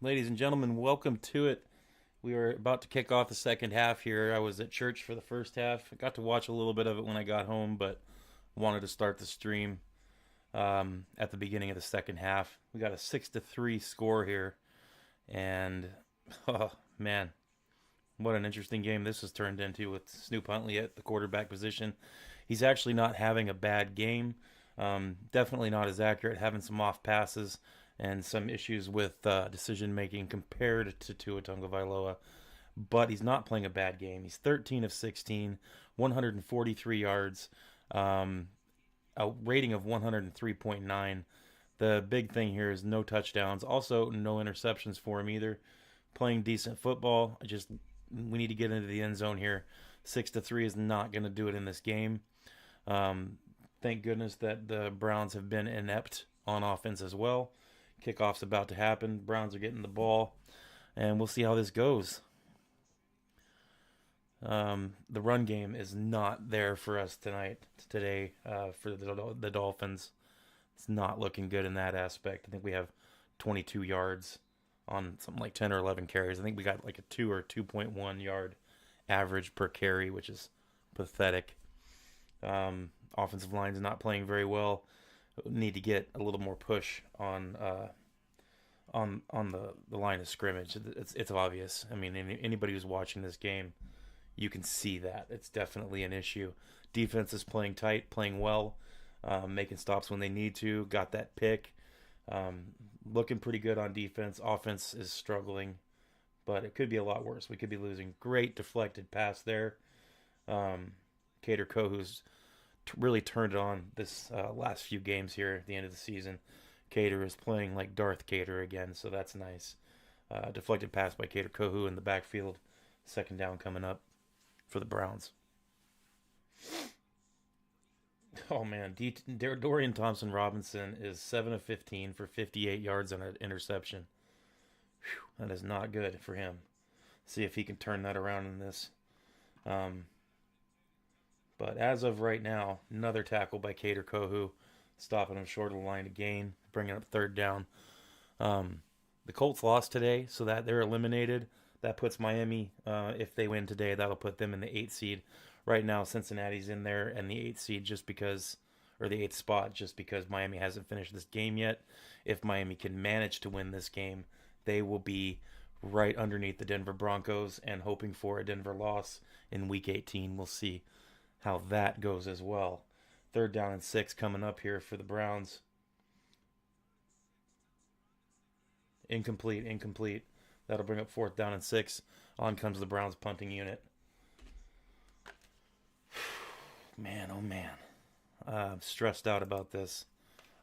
Ladies and gentlemen, welcome to it. We are about to kick off the second half here. I was at church for the first half. I got to watch a little bit of it when I got home, but wanted to start the stream at the beginning of the second half. We got a 6-3 score here, and oh man, what an interesting game this has turned into with Snoop Huntley at the quarterback position. He's actually not having a bad game. Definitely not as accurate, having some off passes and some issues with decision making compared to Tua Tagovailoa. But he's not playing a bad game. He's 13 of 16, 143 yards, a rating of 103.9. The big thing here is no touchdowns. Also, no interceptions for him either. Playing decent football. We need to get into the end zone here. 6-3 is not going to do it in this game. Thank goodness that the Browns have been inept on offense as well. Kickoff's about to happen. Browns are getting the ball, and we'll see how this goes. The run game is not there for us today, for the Dolphins. It's not looking good in that aspect. I think we have 22 yards on something like 10 or 11 carries. I think we got like a 2 or 2.1 yard average per carry, which is pathetic. Offensive line is not playing very well. Need to get a little more push on the line of scrimmage. It's obvious. I mean, anybody who's watching this game, you can see that it's definitely an issue. Defense is playing tight, playing well, making stops when they need to. Got that pick. Looking pretty good on defense. Offense is struggling, but it could be a lot worse. We could be losing. Great deflected pass there. Cater Kohu's really turned it on this last few games here at the end of the season. Cater is playing like Darth Cater again, so that's nice. Deflected pass by Cater Kohu in the backfield. Second down coming up for the Browns. Oh man, Dorian Thompson Robinson is 7 of 15 for 58 yards on an interception. Whew, that is not good for him. See if he can turn that around in this. But as of right now, another tackle by Cater Kohu, stopping him short of the line to gain, bringing up third down. The Colts lost today, so that they're eliminated. That puts Miami, if they win today, that'll put them in the 8th seed. Right now, Cincinnati's in there and the 8th seed or the 8th spot, just because Miami hasn't finished this game yet. If Miami can manage to win this game, they will be right underneath the Denver Broncos and hoping for a Denver loss in Week 18. We'll see how that goes as well. Third down and 6 coming up here for the Browns. Incomplete. That'll bring up fourth down and 6. On comes the Browns punting unit. Man, oh man. I'm stressed out about this.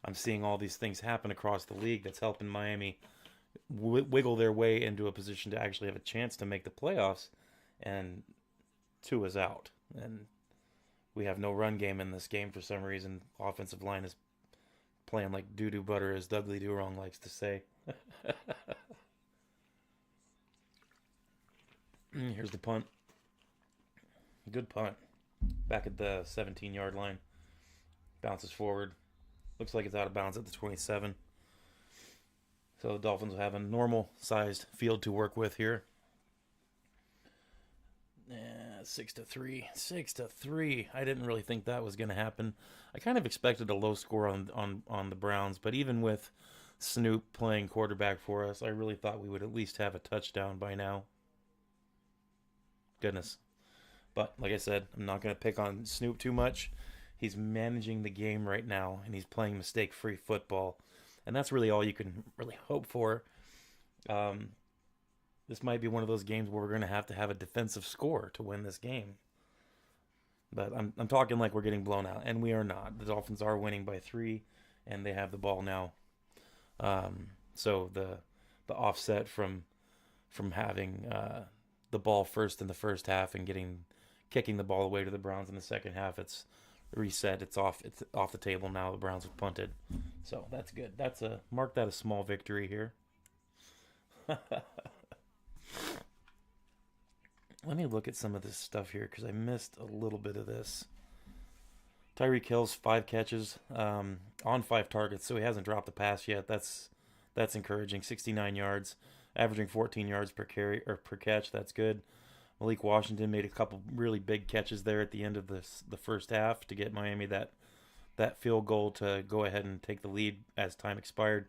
I'm seeing all these things happen across the league that's helping Miami wiggle their way into a position to actually have a chance to make the playoffs. And Tua's out. And we have no run game in this game for some reason. Offensive line is playing like doo-doo butter, as Dudley Do-Wrong likes to say. Here's the punt. Good punt. Back at the 17-yard line. Bounces forward. Looks like it's out of bounds at the 27. So the Dolphins will have a normal-sized field to work with here. 6-3. 6-3. I didn't really think that was going to happen. I kind of expected a low score on the Browns, but even with Snoop playing quarterback for us, I really thought we would at least have a touchdown by now. Goodness. But like I said, I'm not going to pick on Snoop too much. He's managing the game right now, and he's playing mistake-free football. And that's really all you can really hope for. This might be one of those games where we're going to have a defensive score to win this game. But I'm talking like we're getting blown out, and we are not. The Dolphins are winning by 3, and they have the ball now. So the offset from having the ball first in the first half and kicking the ball away to the Browns in the second half, it's reset. It's off the table now. The Browns have punted, so that's good. Mark that a small victory here. Let me look at some of this stuff here because I missed a little bit of this. Tyreek Hill's 5 catches on 5 targets, so he hasn't dropped a pass yet. That's encouraging. 69 yards, averaging 14 yards per carry or per catch. That's good. Malik Washington made a couple really big catches there at the end of the first half to get Miami that field goal to go ahead and take the lead as time expired.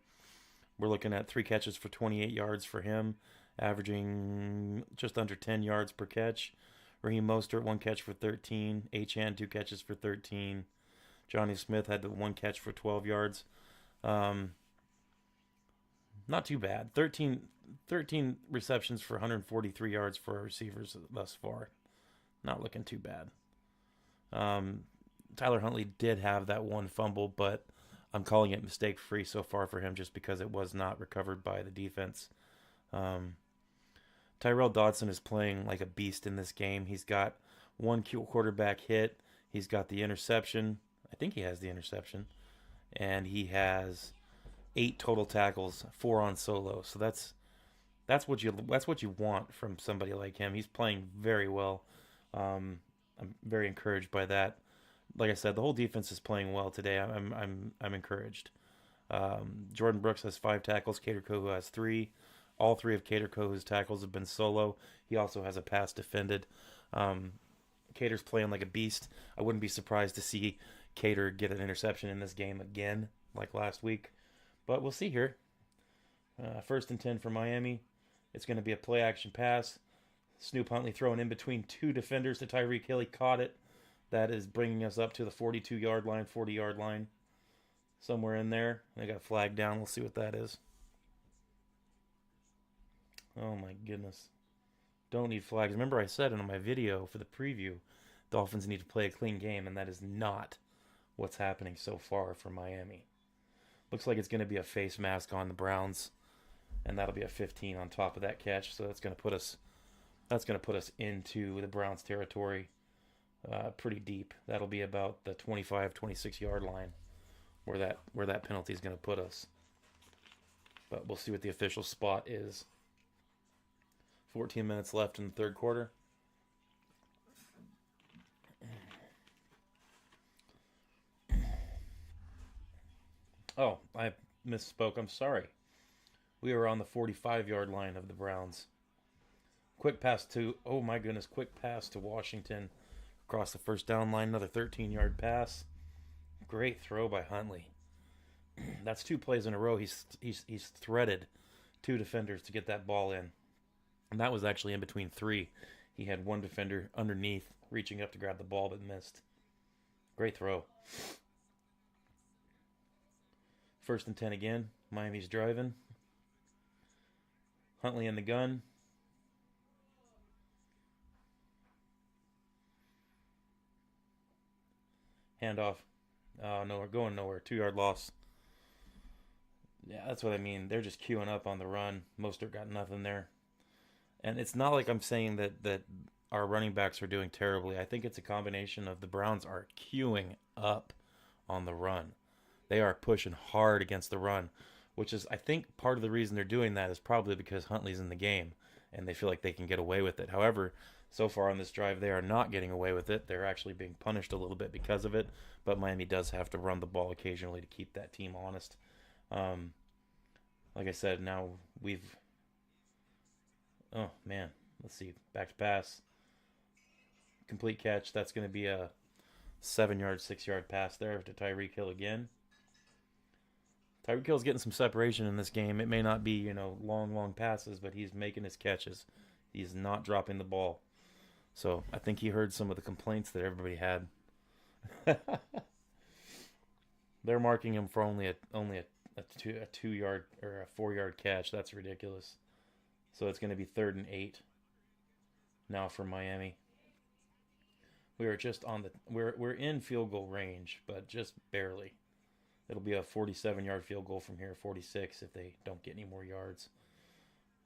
We're looking at 3 catches for 28 yards for him, averaging just under 10 yards per catch. Raheem Mostert, 1 catch for 13. Achane, 2 catches for 13. Johnny Smith had the 1 catch for 12 yards. Not too bad. 13 receptions for 143 yards for our receivers thus far. Not looking too bad. Tyler Huntley did have that 1 fumble, but I'm calling it mistake-free so far for him just because it was not recovered by the defense. Tyrell Dodson is playing like a beast in this game. He's got 1 quarterback hit. He's got the interception. I think he has the interception. And he has 8 total tackles, 4 on solo. So that's what you want from somebody like him. He's playing very well. I'm very encouraged by that. Like I said, the whole defense is playing well today. I'm encouraged. Jordan Brooks has 5 tackles. Cater Kohu has 3. All 3 of Cater Kohu's tackles have been solo. He also has a pass defended. Cater's playing like a beast. I wouldn't be surprised to see Cater get an interception in this game again, like last week. But we'll see here. 1st and 10 for Miami. It's going to be a play-action pass. Snoop Huntley throwing in between 2 defenders to Tyreek Hill. He caught it. That is bringing us up to the 42-yard line, 40-yard line. Somewhere in there. They got a flag down. We'll see what that is. Oh my goodness. Don't need flags. Remember I said in my video for the preview, Dolphins need to play a clean game, and that is not what's happening so far for Miami. Looks like it's going to be a face mask on the Browns, and that'll be a 15 on top of that catch. So that's going to put us into the Browns territory pretty deep. That'll be about the 25, 26-yard line where that penalty is going to put us. But we'll see what the official spot is. 14 minutes left in the 3rd quarter. Oh, I misspoke. I'm sorry. We are on the 45-yard line of the Browns. Quick pass to Washington across the first down line. Another 13-yard pass. Great throw by Huntley. That's 2 plays in a row. He's threaded 2 defenders to get that ball in. And that was actually in between 3. He had 1 defender underneath reaching up to grab the ball but missed. Great throw. 1st and 10 again. Miami's driving. Huntley in the gun. Handoff. Oh, no, we're going nowhere. 2-yard loss. Yeah, that's what I mean. They're just queuing up on the run. Mostert got nothing there. And it's not like I'm saying that our running backs are doing terribly. I think it's a combination of the Browns are queuing up on the run. They are pushing hard against the run, which is, I think, part of the reason they're doing that is probably because Huntley's in the game and they feel like they can get away with it. However, so far on this drive, they are not getting away with it. They're actually being punished a little bit because of it, but Miami does have to run the ball occasionally to keep that team honest. Like I said, now we've... Oh, man. Let's see. Back to pass. Complete catch. That's going to be a 7-yard, 6-yard pass there to Tyreek Hill again. Tyreek Hill's getting some separation in this game. It may not be, long passes, but he's making his catches. He's not dropping the ball. So I think he heard some of the complaints that everybody had. They're marking him for only a 2-yard or a 4-yard catch. That's ridiculous. So it's going to be 3rd and 8 now for Miami. We are just on we're in field goal range, but just barely. It'll be a 47-yard field goal from here, 46 if they don't get any more yards.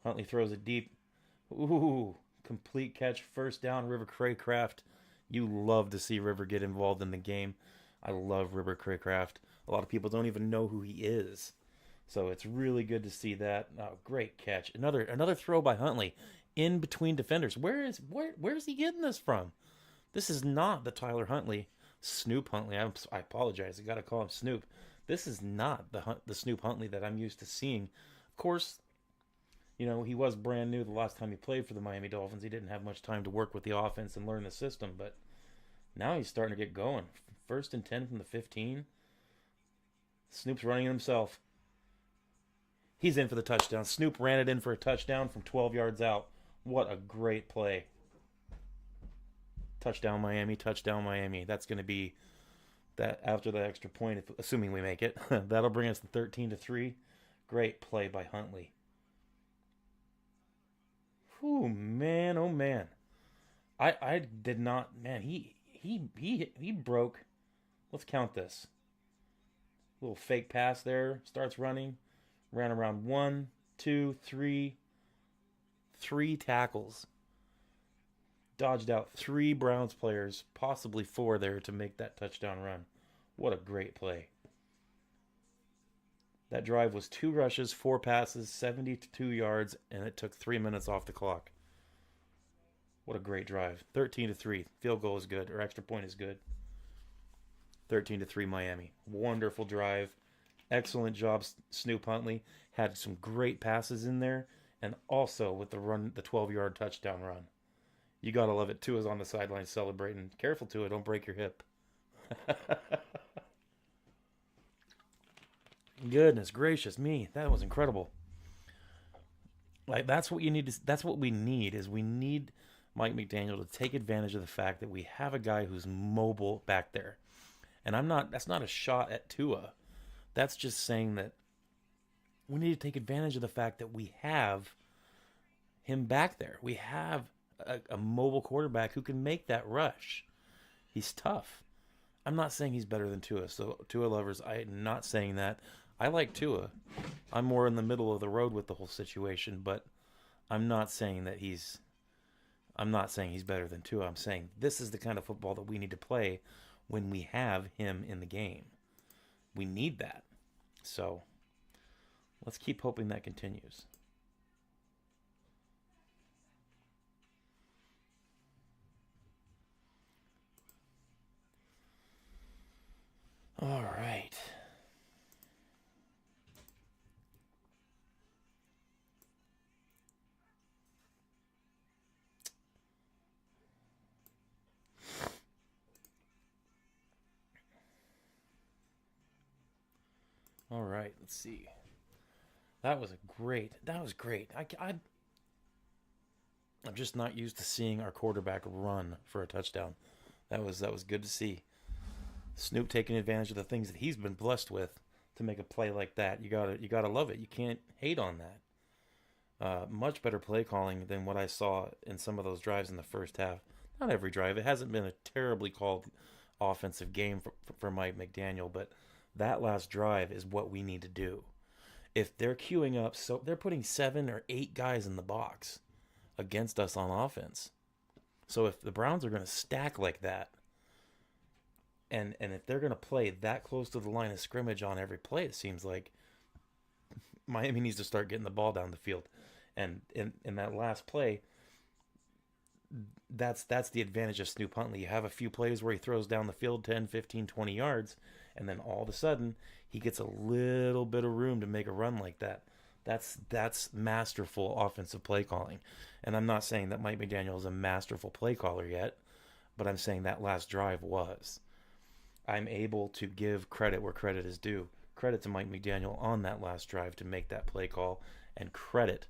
Huntley throws it deep. Ooh, complete catch, 1st down, River Craycraft. You love to see River get involved in the game. I love River Craycraft. A lot of people don't even know who he is. So it's really good to see that. Oh, great catch. Another throw by Huntley in between defenders. Where's he getting this from? This is not the Tyler Huntley, Snoop Huntley. I apologize. I got to call him Snoop. This is not the Snoop Huntley that I'm used to seeing. Of course, You know, he was brand new the last time he played for the Miami Dolphins. He didn't have much time to work with the offense and learn the system, but now he's starting to get going. First and 10 from the 15. Snoop's running it himself. He's in for the touchdown. Snoop ran it in for a touchdown from 12 yards out. What a great play. Touchdown Miami, touchdown Miami. That's going to be that after the extra point, if, assuming we make it. That'll bring us to 13-3. Great play by Huntley. Whew, man, oh man. I did not, man, he broke. Let's count this. Little fake pass there, starts running. Ran around 1, 2, 3, 3 tackles. Dodged out 3 Browns players, possibly 4 there to make that touchdown run. What a great play. That drive was 2 rushes, 4 passes, 72 yards, and it took 3 minutes off the clock. What a great drive. 13-3. Field goal is good, or extra point is good. 13-3 Miami. Wonderful drive. Excellent job, Snoop Huntley. Had some great passes in there, and also with the 12-yard touchdown run. You gotta love it. Tua's on the sideline celebrating. Careful, Tua, don't break your hip. Goodness gracious me, that was incredible. Like that's what you need. That's what we need. Is we need Mike McDaniel to take advantage of the fact that we have a guy who's mobile back there. And I'm not. That's not a shot at Tua. That's just saying that we need to take advantage of the fact that we have him back there. We have a mobile quarterback who can make that rush. He's tough. I'm not saying he's better than Tua. So Tua lovers, I'm not saying that. I like Tua. I'm more in the middle of the road with the whole situation, but I'm not saying that he's better than Tua. I'm saying this is the kind of football that we need to play when we have him in the game. We need that. So let's keep hoping that continues. All right. All right, let's see. That was great. I'm just not used to seeing our quarterback run for a touchdown. That was good to see. Snoop taking advantage of the things that he's been blessed with to make a play like that. You gotta love it. You can't hate on that. Much better play calling than what I saw in some of those drives in the first half. Not every drive. It hasn't been a terribly called offensive game for Mike McDaniel, but that last drive is what we need to do. If they're queuing up, so they're putting 7 or 8 guys in the box against us on offense. So if the Browns are going to stack like that, and if they're going to play that close to the line of scrimmage on every play, it seems like Miami needs to start getting the ball down the field. And in that last play, that's the advantage of Snoop Huntley. You have a few plays where he throws down the field 10, 15, 20 yards, and then all of a sudden he gets a little bit of room to make a run like that. That's masterful offensive play calling. And I'm not saying that Mike McDaniel is a masterful play caller yet, but I'm saying that last drive was. I'm able to give credit where credit is due. Credit to Mike McDaniel on that last drive to make that play call, and credit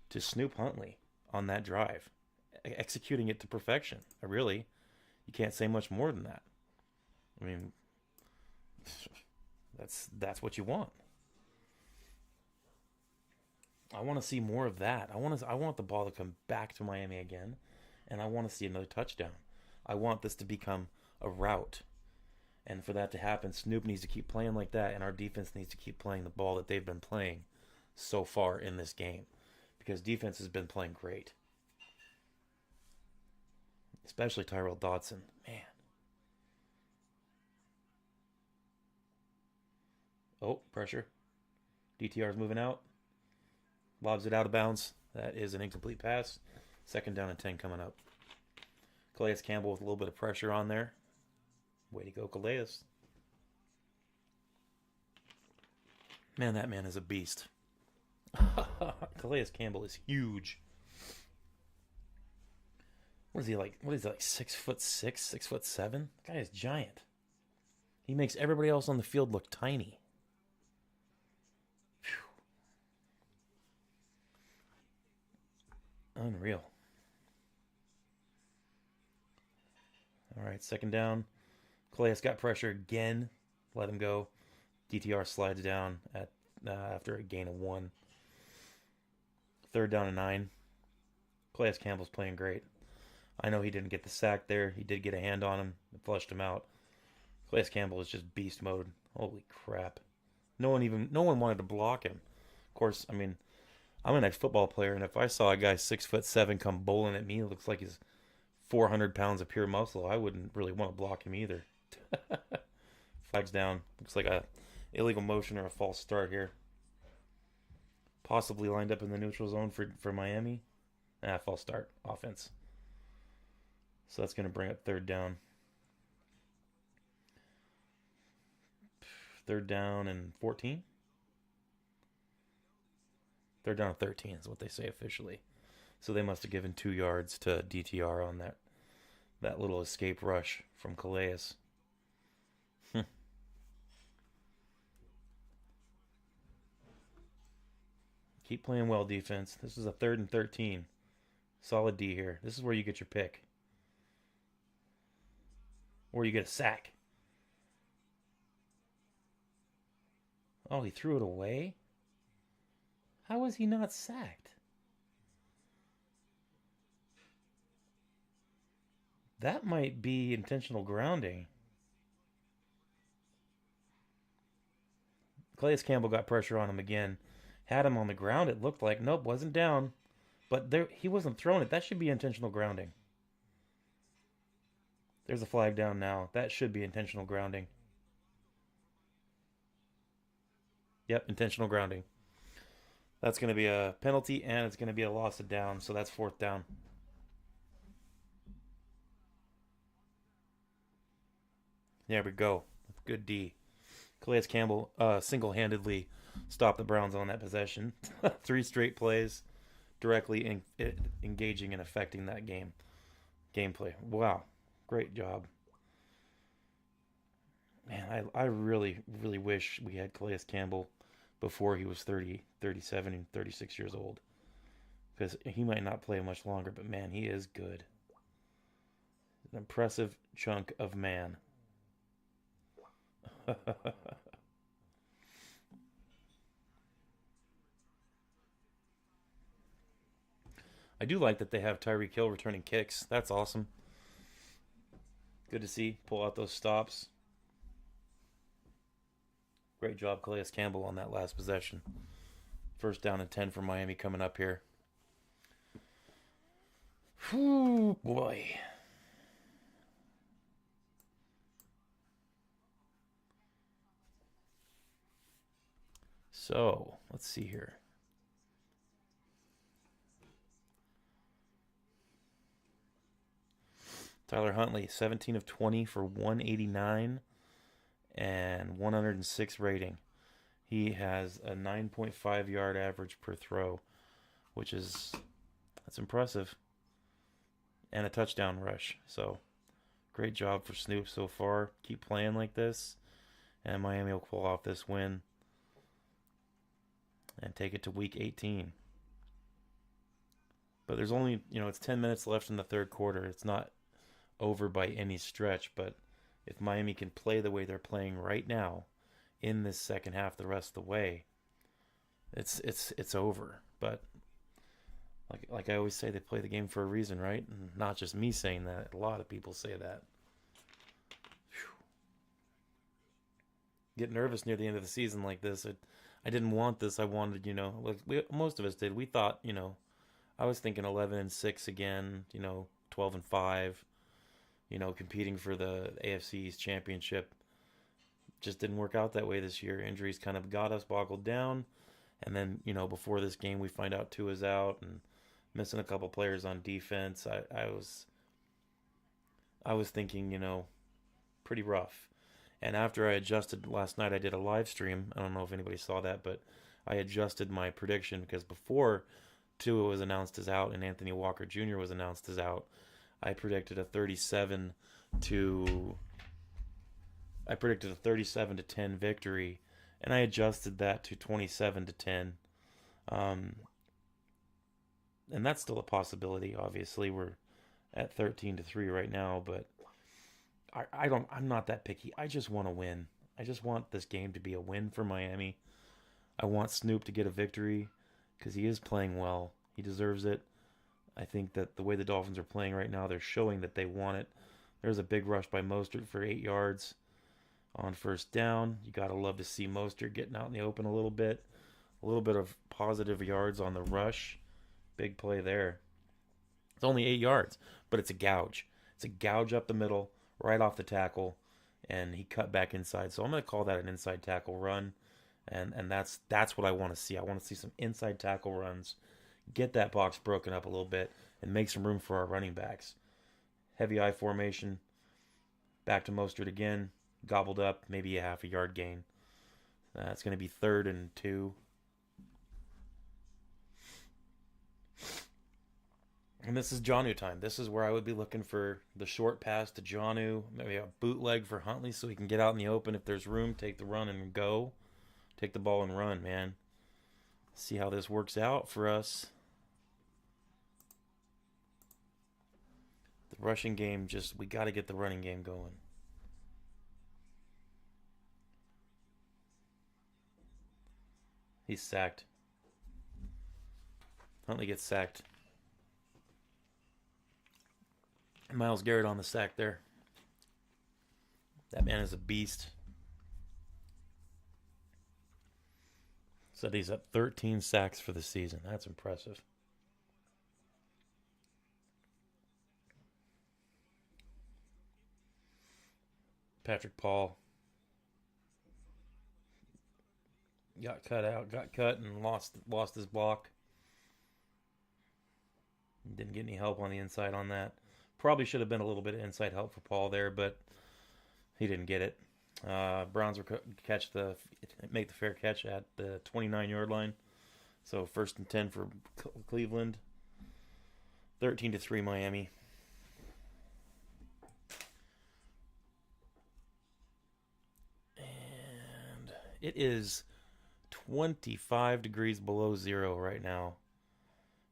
to Snoop Huntley on that drive, executing it to perfection. You can't say much more than that. I mean, that's what you want. I want to see more of that. I want the ball to come back to Miami again, and I want to see another touchdown. I want this to become a route. And for that to happen, Snoop needs to keep playing like that, and our defense needs to keep playing the ball that they've been playing so far in this game. Because defense has been playing great. Especially Tyrell Dodson. Man. Oh, pressure. DTR's moving out. Lobs it out of bounds. That is an incomplete pass. 2nd down and 10 coming up. Calais Campbell with a little bit of pressure on there. Way to go, Calais. Man, that man is a beast. Calais Campbell is huge. What is he like? What is he like? 6'6", 6'7"? That guy is giant. He makes everybody else on the field look tiny. Whew. Unreal. All right, second down. Calais got pressure again. Let him go. DTR slides down at after a gain of 1. Third down and 9. Calais Campbell's playing great. I know he didn't get the sack there. He did get a hand on him and flushed him out. Calais Campbell is just beast mode. Holy crap. No one wanted to block him. Of course, I mean, I'm an ex-football player, and if I saw a guy 6'7" come bowling at me, it looks like he's 400 pounds of pure muscle, I wouldn't really want to block him either. Flags down. Looks like a illegal motion or a false start here. Possibly lined up in the neutral zone for Miami. False start. Offense. So that's going to bring up third down. Third down and 14? Third down and 13 is what they say officially. So they must have given 2 yards to DTR on that little escape rush from Calais. Keep playing well, defense. This is a 3rd and 13. Solid D here. This is where you get your pick. Or you get a sack. Oh, he threw it away? How was he not sacked? That might be intentional grounding. Calais Campbell got pressure on him again. Had him on the ground, it looked like. Nope, wasn't down. But there, he wasn't throwing it. That should be intentional grounding. There's a flag down now. That should be intentional grounding. Yep, intentional grounding. That's going to be a penalty, and it's going to be a loss of down, so that's 4th down. There we go. Good D. Calais Campbell single-handedly stopped the Browns on that possession. 3 straight plays directly engaging and affecting that gameplay. Wow. Great job. Man, I really, really wish we had Calais Campbell before he was 30, 37, and 36 years old. Because he might not play much longer, but man, he is good. An impressive chunk of man. I do like that they have Tyreek Hill returning kicks. That's awesome. Good to see. Pull out those stops. Great job, Calais Campbell, on that last possession. First down and 10 for Miami coming up here. Whew, boy. So, let's see here. Tyler Huntley, 17 of 20 for 189 and 106 rating. He has a 9.5 yard average per throw, that's impressive. And a touchdown rush. So, great job for Snoop so far. Keep playing like this, and Miami will pull off this win and take it to week 18. But there's only, it's 10 minutes left in the third quarter. It's not over by any stretch, but if Miami can play the way they're playing right now in this second half the rest of the way, it's over. But like I always say, they play the game for a reason, right? And not just me saying that. A lot of people say that. Whew. Get nervous near the end of the season like this. I didn't want this. I wanted, most of us did. We thought, I was thinking 11-6 again, 12-5, competing for the AFC East championship. Just didn't work out that way this year. Injuries kind of got us boggled down. And then, before this game, we find out Tua's out and missing a couple players on defense. I was thinking, pretty rough. And after I adjusted last night, I did a live stream. I don't know if anybody saw that, but I adjusted my prediction because before Tua was announced as out and Anthony Walker Jr. was announced as out, I predicted a 37 to I predicted a 37 to 10 victory, and I adjusted that to 27 to 10. Um, and that's still a possibility. Obviously, we're at 13 to 3 right now, but I'm not that picky. I just want to win. I just want this game to be a win for Miami. I want Snoop to get a victory because he is playing well. He deserves it. I think that the way the Dolphins are playing right now, they're showing that they want it. There's a big rush by Mostert for 8 yards on first down. You got to love to see Mostert getting out in the open a little bit. A little bit of positive yards on the rush. Big play there. It's only 8 yards, but it's a gouge. It's a gouge up the middle, right off the tackle, and he cut back inside. So I'm going to call that an inside tackle run, and that's what I want to see. I want to see some inside tackle runs, get that box broken up a little bit, and make some room for our running backs. Heavy I formation, back to Mostert again, gobbled up, maybe a half a yard gain. It's going to be 3rd and 2. And this is Jonnu time. This is where I would be looking for the short pass to Jonnu, maybe a bootleg for Huntley so he can get out in the open. If there's room, take the run and go. Take the ball and run, man. See how this works out for us. The rushing game, we got to get the running game going. He's sacked. Huntley gets sacked. Myles Garrett on the sack there. That man is a beast. Said he's at 13 sacks for the season. That's impressive. Patrick Paul got cut and lost his block. Didn't get any help on the inside on that. Probably should have been a little bit of inside help for Paul there, but he didn't get it. Browns will make the fair catch at the 29-yard line. So 1st and 10 for Cleveland. 13 to 3 Miami. And it is 25 degrees below zero right now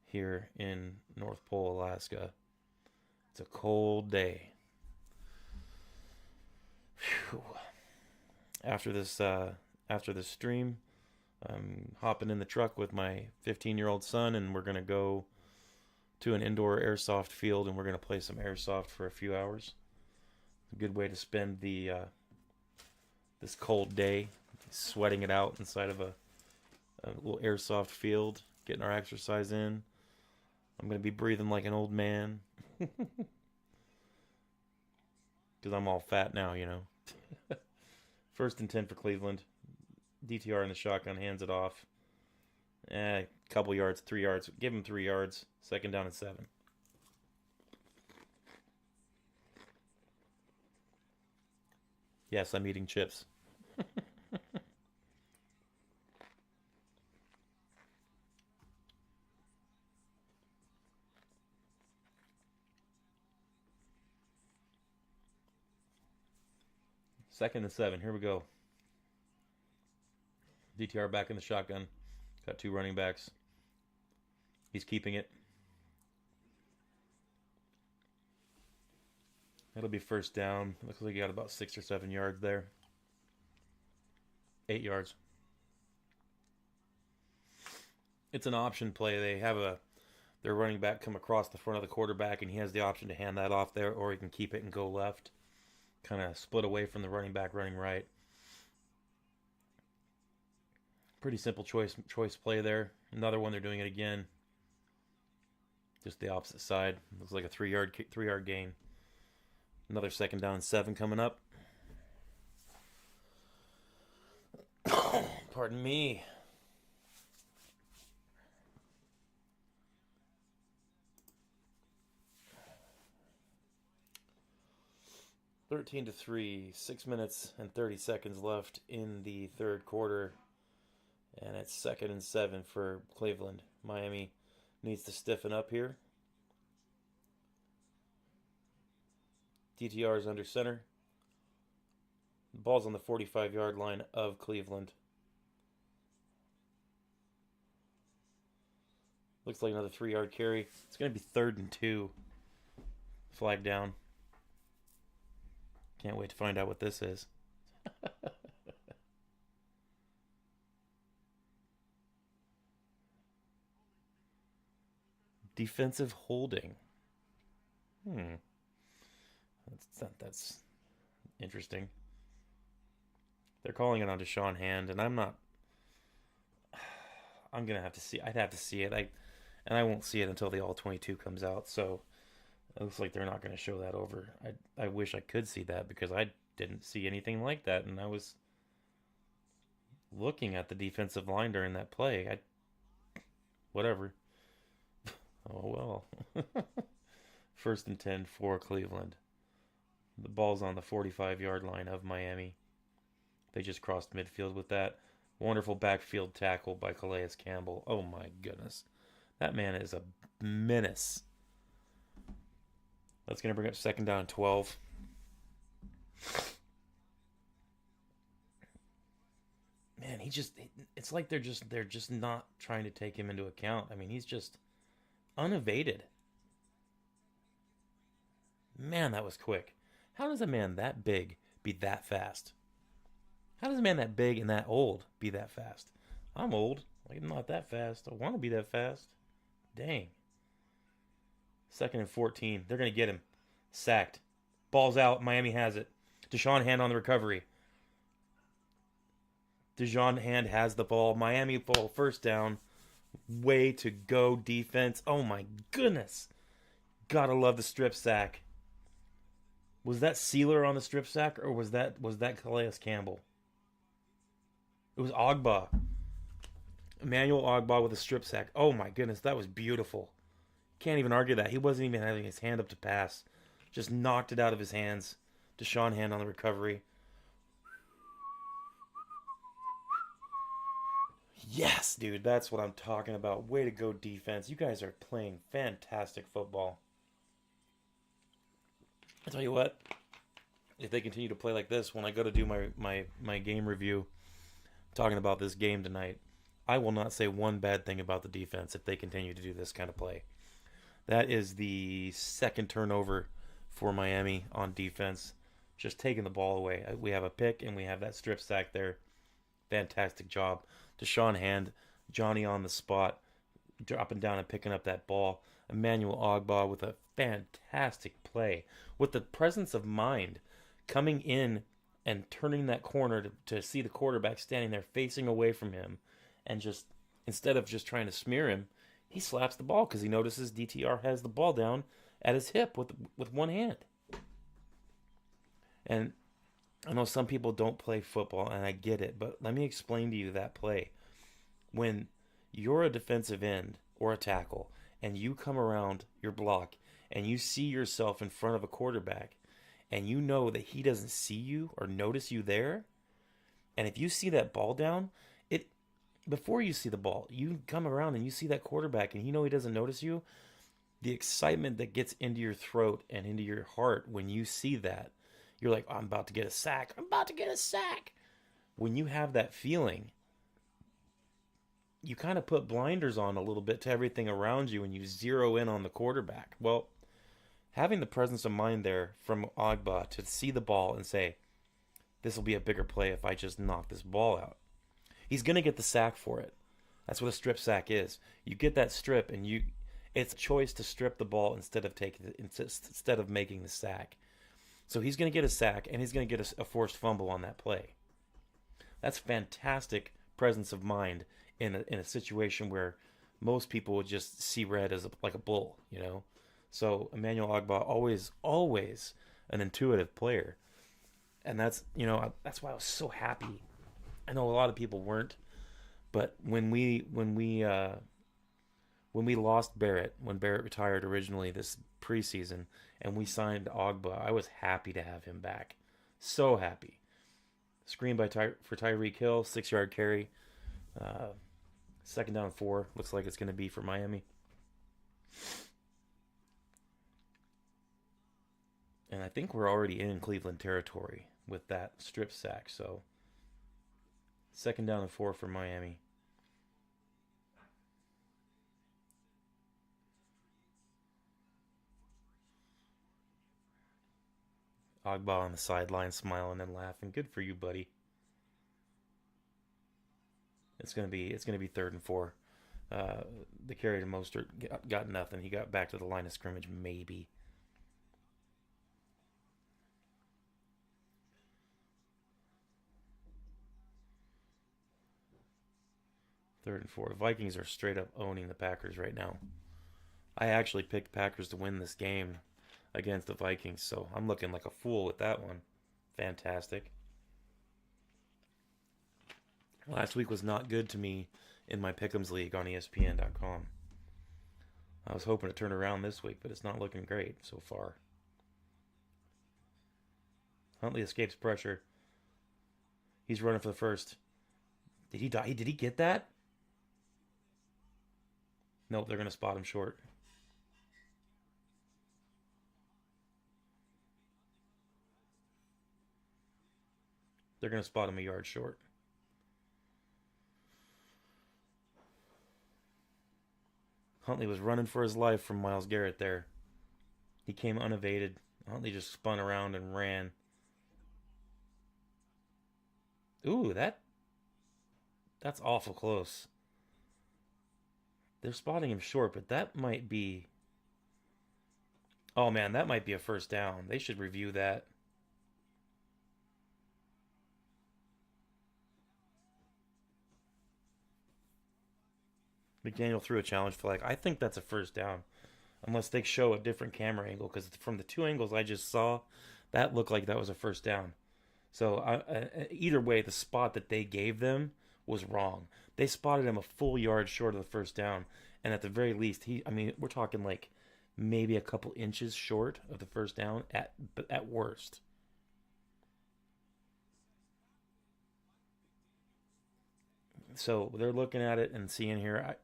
here in North Pole, Alaska. It's a cold day. Whew. After this stream, I'm hopping in the truck with my 15-year-old son, and we're gonna go to an indoor airsoft field, and we're gonna play some airsoft for a few hours. A good way to spend this cold day, sweating it out inside of a little airsoft field, getting our exercise in. I'm gonna be breathing like an old man. Because I'm all fat now, you know. 1st and 10 for Cleveland. DTR in the shotgun, hands it off. Couple yards, 3 yards. Give him 3 yards. 2nd down and 7. Yes, I'm eating chips. 2nd and 7. Here we go. DTR back in the shotgun. Got 2 running backs. He's keeping it. It'll be 1st down. Looks like he got about 6 or 7 yards there. 8 yards. It's an option play. They have their running back come across the front of the quarterback, and he has the option to hand that off there, or he can keep it and go left. Kind of split away from the running back running right. Pretty simple choice play there. Another one, they're doing it again. Just the opposite side. Looks like a 3-yard gain. Another 2nd down and 7 coming up. Pardon me. $13 to 3, 6 minutes and 30 seconds left in the 3rd quarter. And it's 2nd and 7 for Cleveland. Miami needs to stiffen up here. DTR is under center. The ball's on the 45-yard line of Cleveland. Looks like another 3-yard carry. It's going to be 3rd and 2. Flag down. Can't wait to find out what this is. Defensive holding. That's interesting. They're calling it on Deshaun Hand, and I'm gonna have to see. I'd have to see it. I won't see it until the All 22 comes out. So it looks like they're not going to show that over. I wish I could see that because I didn't see anything like that, and I was looking at the defensive line during that play. Whatever. Oh well. 1st and 10 for Cleveland. The ball's on the 45-yard line of Miami. They just crossed midfield with that. Wonderful backfield tackle by Calais Campbell. Oh my goodness. That man is a menace. That's going to bring up 2nd down and 12. Man, it's like they're just not trying to take him into account. I mean, he's just unevaded. Man, that was quick. How does a man that big be that fast? How does a man that big and that old be that fast? I'm old. I'm not that fast. I want to be that fast. Dang. 2nd and 14. They're going to get him. Sacked. Ball's out. Miami has it. Deshaun Hand on the recovery. Deshaun Hand has the ball. Miami ball 1st down. Way to go defense. Oh my goodness. Gotta love the strip sack. Was that Sealer on the strip sack or was that Calais Campbell? It was Ogba. Emmanuel Ogba with a strip sack. Oh my goodness, that was beautiful. Can't even argue that. He wasn't even having his hand up to pass. Just knocked it out of his hands. Deshaun Hand on the recovery. Yes, dude, that's what I'm talking about. Way to go, defense. You guys are playing fantastic football. I tell you what, if they continue to play like this, when I go to do my game review, talking about this game tonight, I will not say one bad thing about the defense if they continue to do this kind of play. That is the 2nd turnover for Miami on defense. Just taking the ball away. We have a pick and we have that strip sack there. Fantastic job. Deshaun Hand, Johnny on the spot, dropping down and picking up that ball. Emmanuel Ogba with a fantastic play. With the presence of mind, coming in and turning that corner to see the quarterback standing there facing away from him. And just, instead of just trying to smear him, he slaps the ball because he notices DTR has the ball down at his hip with one hand. And I know some people don't play football, and I get it, but let me explain to you that play. When you're a defensive end or a tackle, and you come around your block, and you see yourself in front of a quarterback, and you know that he doesn't see you or notice you there, and if you see that ball down, before you see the ball, you come around and you see that quarterback, and you know he doesn't notice you, the excitement that gets into your throat and into your heart when you see that, you're like, I'm about to get a sack. I'm about to get a sack. When you have that feeling, you kind of put blinders on a little bit to everything around you and you zero in on the quarterback. Well, having the presence of mind there from Ogba to see the ball and say, this will be a bigger play if I just knock this ball out. He's going to get the sack for it. That's what a strip sack is. You get that strip and it's a choice to strip the ball instead of making the sack. So he's going to get a sack, and he's going to get a forced fumble on that play. That's fantastic presence of mind in a situation where most people would just see red as like a bull, you know. So Emmanuel Ogba always an intuitive player, and that's why I was so happy. I know a lot of people weren't, but when we lost Barrett, when Barrett retired originally this preseason, and we signed Ogba, I was happy to have him back. So happy. Screen for Tyreek Hill, 6-yard carry. Uh, second down 4 looks like it's going to be for Miami. And I think we're already in Cleveland territory with that strip sack. So second down and 4 for Miami. Ogba on the sideline smiling and laughing. Good for you, buddy. It's gonna be third and 4. The carry to Mostert got nothing. He got back to the line of scrimmage maybe. Third and 4. Vikings are straight up owning the Packers right now. I actually picked Packers to win this game against the Vikings, so I'm looking like a fool with that one. Fantastic. Last week was not good to me in my Pick'ems League on ESPN.com. I was hoping to turn around this week, but it's not looking great so far. Huntley escapes pressure. He's running for the first. Did he die? Did he get that? Nope, they're going to spot him short. They're going to spot him a yard short. Huntley was running for his life from Myles Garrett there. He came unevaded. Huntley just spun around and ran. Ooh, that's awful close. They're spotting him short, but that might be... Oh, man, that might be a first down. They should review that. McDaniel threw a challenge flag. I think that's a first down. Unless they show a different camera angle. Because from the two angles I just saw, that looked like that was a first down. So either way, the spot that they gave them was wrong. They spotted him a full yard short of the first down. And at the very least, we're talking like maybe a couple inches short of the first down at worst. So they're looking at it and seeing here.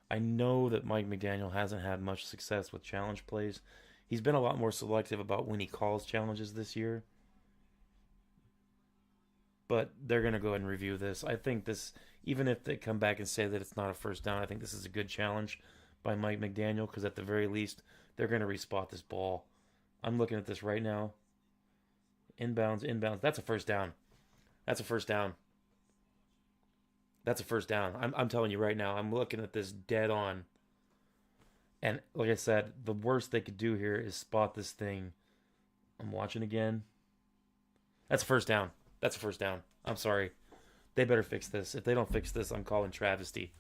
I know that Mike McDaniel hasn't had much success with challenge plays. He's been a lot more selective about when he calls challenges this year. But they're going to go ahead and review this. I think this, even if they come back and say that it's not a first down, I think this is a good challenge by Mike McDaniel because at the very least, they're going to respot this ball. I'm looking at this right now. Inbounds. That's a first down. That's a first down. That's a first down. I'm telling you right now, I'm looking at this dead on. And like I said, the worst they could do here is spot this thing. I'm watching again. That's a first down. That's a first down. I'm sorry. They better fix this. If they don't fix this, I'm calling travesty.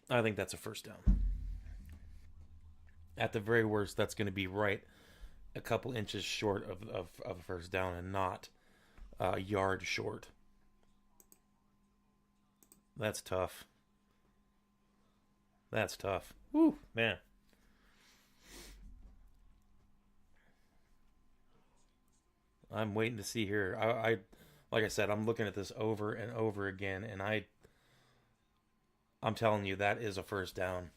I think that's a first down. At the very worst, that's going to be right a couple inches short of a first down and not a yard short. That's tough. That's tough. Woo, man. I'm waiting to see here. I like I said, I'm looking at this over and over again, and I'm telling you that is a first down.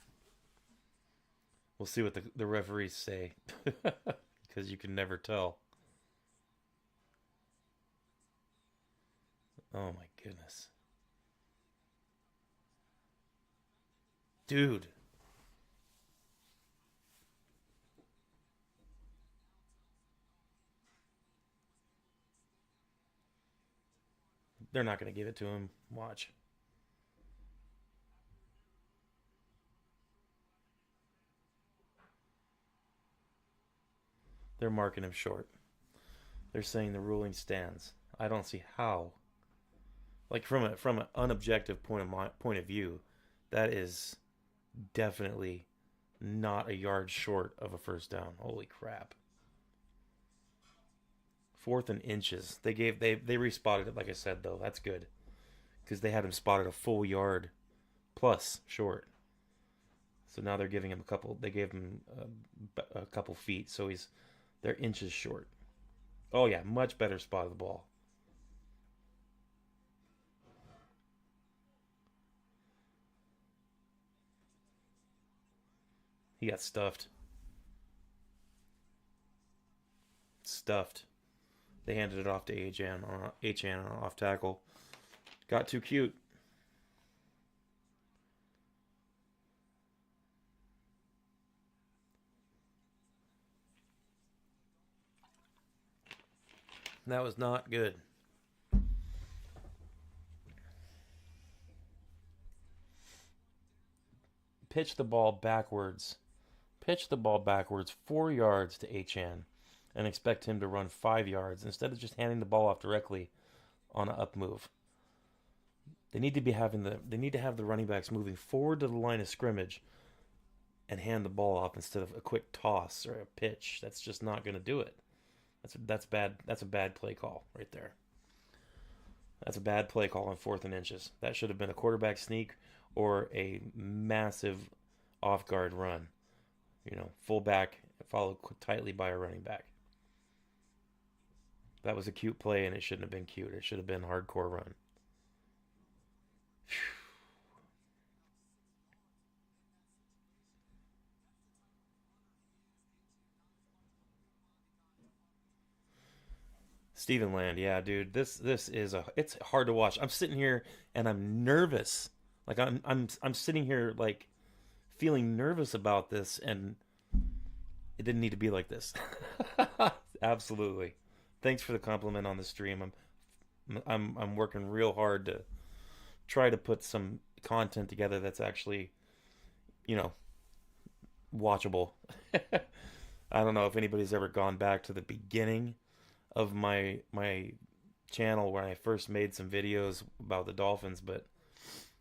We'll see what the referees say because you can never tell. Oh my goodness, dude. They're not going to give it to him. Watch. They're marking him short. They're saying the ruling stands. I don't see how. Like from an unobjective point of view, that is definitely not a yard short of a first down. Holy crap. Fourth and inches. They respotted it like I said though. That's good because they had him spotted a full yard plus short. So now they're giving him a couple. They gave him a couple feet, so they're inches short. Oh yeah, much better spot of the ball. He got stuffed. Stuffed. They handed it off to Achan on off tackle. Got too cute. That was not good. Pitch the ball backwards. Pitch the ball backwards 4 yards to Achan and expect him to run 5 yards instead of just handing the ball off directly on an up move. They need to have the running backs moving forward to the line of scrimmage and hand the ball off instead of a quick toss or a pitch. That's just not going to do it. That's bad. That's a bad play call right there. That's a bad play call on 4th and inches. That should have been a quarterback sneak or a massive off guard run. Fullback followed tightly by a running back. That was a cute play, and it shouldn't have been cute. It should have been hardcore run. Stephen Land, yeah, dude, this is it's hard to watch. I'm sitting here and I'm nervous. Like I'm sitting here like feeling nervous about this, and it didn't need to be like this. Absolutely. Thanks for the compliment on the stream. I'm working real hard to try to put some content together that's actually, you know, watchable. I don't know if anybody's ever gone back to the beginning of my channel when I first made some videos about the Dolphins, but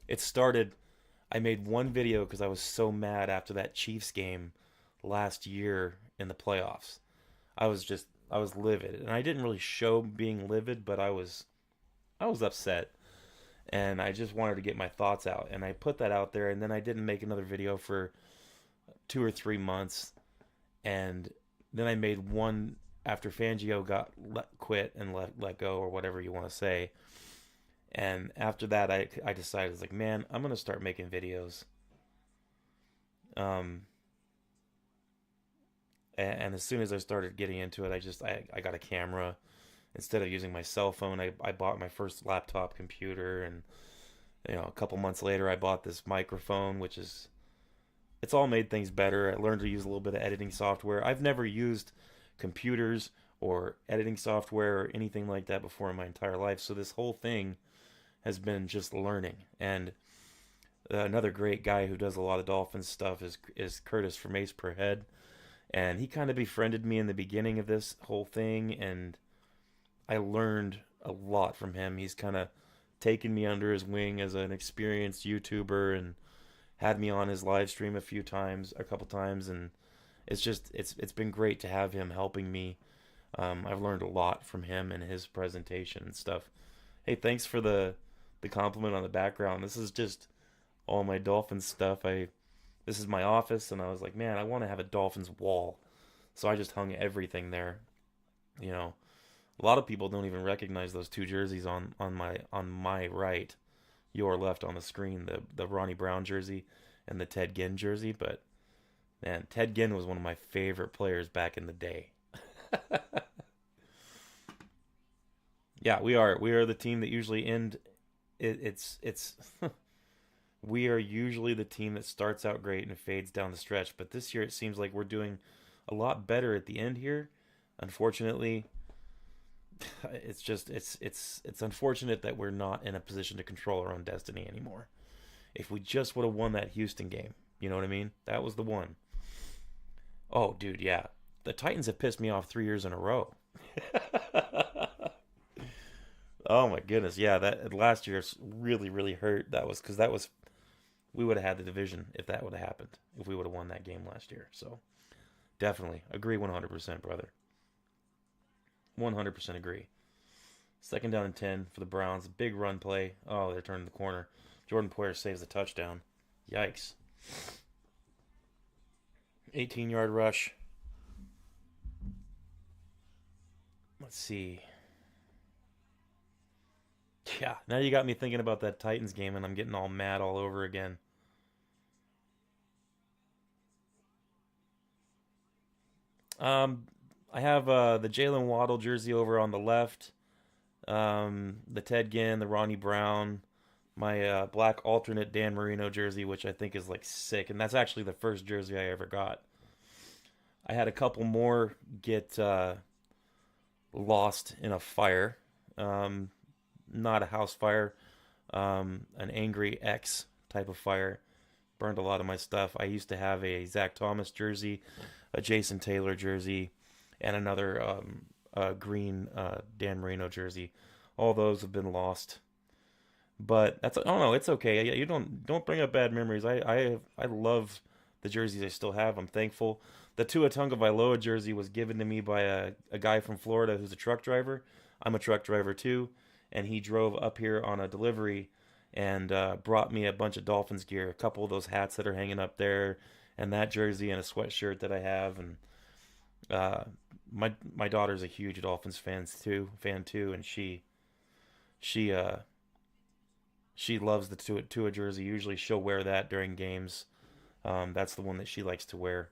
it started. I made one video because I was so mad after that Chiefs game last year in the playoffs. I was livid, and I didn't really show being livid, but I was upset, and I just wanted to get my thoughts out, and I put that out there, and then I didn't make another video for 2 or 3 months, and then I made one after Fangio quit and let go, or whatever you want to say. And after that, I decided, I was like, man, I'm gonna start making videos. Um, and as soon as I started getting into it, I got a camera instead of using my cell phone. I bought my first laptop computer, and a couple months later, I bought this microphone, which is it's all made things better. I learned to use a little bit of editing software. I've never used computers or editing software or anything like that before in my entire life, so this whole thing has been just learning. And another great guy who does a lot of Dolphins stuff is Curtis from Ace Per Head, and he kind of befriended me in the beginning of this whole thing, and I learned a lot from him. He's kind of taken me under his wing as an experienced YouTuber and had me on his live stream a couple times, and it's been great to have him helping me. I've learned a lot from him and his presentation and stuff. Hey, thanks for the compliment on the background. This is just all my Dolphins stuff. This is my office, and I was like, man, I want to have a Dolphins wall, so I just hung everything there. You know, a lot of people don't even recognize those two jerseys on my right, your left on the screen, the Ronnie Brown jersey and the Ted Ginn jersey. But man, Ted Ginn was one of my favorite players back in the day. Yeah, we are the team that usually end. It's we are usually the team that starts out great and fades down the stretch. But this year it seems like we're doing a lot better at the end here. Unfortunately, it's unfortunate that we're not in a position to control our own destiny anymore. If we just would have won that Houston game, you know what I mean? That was the one. Oh, dude, yeah. The Titans have pissed me off 3 years in a row. Oh my goodness, yeah. That last year really, really hurt. That was because that was we would have had the division if that would have happened. If we would have won that game last year. So definitely agree 100%, brother. 100% agree. Second down and 10 for the Browns. Big run play. Oh, they're turning the corner. Jordan Poyer saves the touchdown. Yikes. 18-yard rush. Let's see. Yeah, now you got me thinking about that Titans game, and I'm getting all mad all over again. Um, I have the Jalen Waddle jersey over on the left. The Ted Ginn, the Ronnie Brown, my black alternate Dan Marino jersey, which I think is like sick, and that's actually the first jersey I ever got. I had a couple more get lost in a fire. Um, Not a house fire, an angry X type of fire. Burned a lot of my stuff. I used to have a Zach Thomas jersey, a Jason Taylor jersey, and another green Dan Marino jersey. All those have been lost. But that's, oh no, it's okay. You don't bring up bad memories. I love the jerseys I still have. I'm thankful. The Tua Tagovailoa jersey was given to me by a guy from Florida who's a truck driver. I'm a truck driver too, and he drove up here on a delivery and brought me a bunch of Dolphins gear, a couple of those hats that are hanging up there, and that jersey and a sweatshirt that I have. And uh, my daughter's a huge Dolphins fan too, and she uh, she loves the Tua jersey. Usually she'll wear that during games. That's the one that she likes to wear.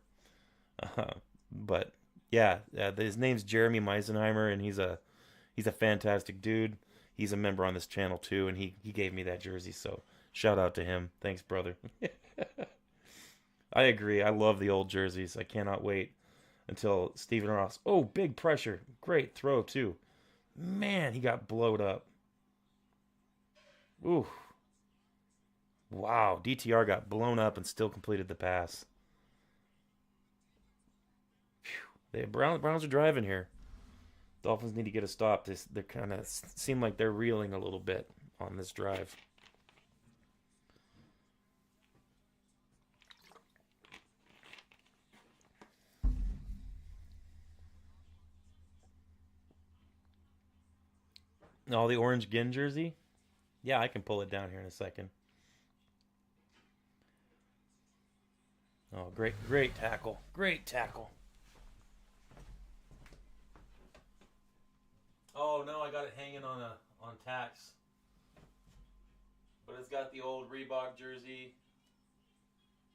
Uh, but yeah, his name's Jeremy Meisenheimer, and he's a fantastic dude. He's a member on this channel too, and he gave me that jersey. So shout out to him. Thanks, brother. I agree. I love the old jerseys. I cannot wait until Stephen Ross. Oh, big pressure. Great throw too. Man, he got blowed up. Ooh. Wow, DTR got blown up and still completed the pass. Phew. The Browns are driving here. Dolphins need to get a stop. They kind of seem like they're reeling a little bit on this drive. Oh, the orange Ginn jersey? Yeah, I can pull it down here in a second. Oh, great tackle. Great tackle. Oh no, I got it hanging on tacks. But it's got the old Reebok jersey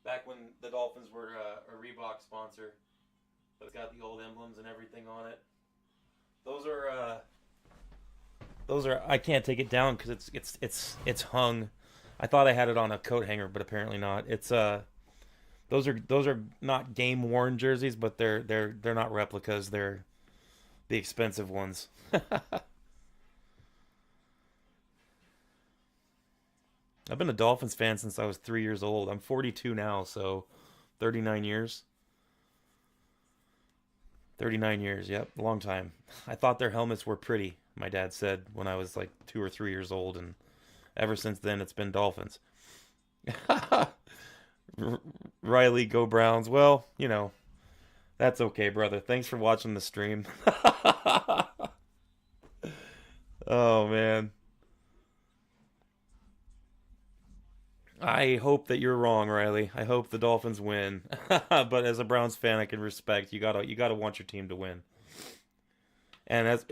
back when the Dolphins were a Reebok sponsor. But it's got the old emblems and everything on it. Those are I can't take it down because it's hung. I thought I had it on a coat hanger, but apparently not. It's those are not game worn jerseys, but they're not replicas. They're the expensive ones. I've been a Dolphins fan since I was 3 years old. I'm 42 now, so 39 years. 39 years, yep, a long time. I thought their helmets were pretty, my dad said when I was like 2 or 3 years old, and ever since then it's been Dolphins. Riley, go Browns. Well, that's okay, brother. Thanks for watching the stream. Oh, man. I hope that you're wrong, Riley. I hope the Dolphins win. But as a Browns fan, I can respect you gotta want your team to win. And as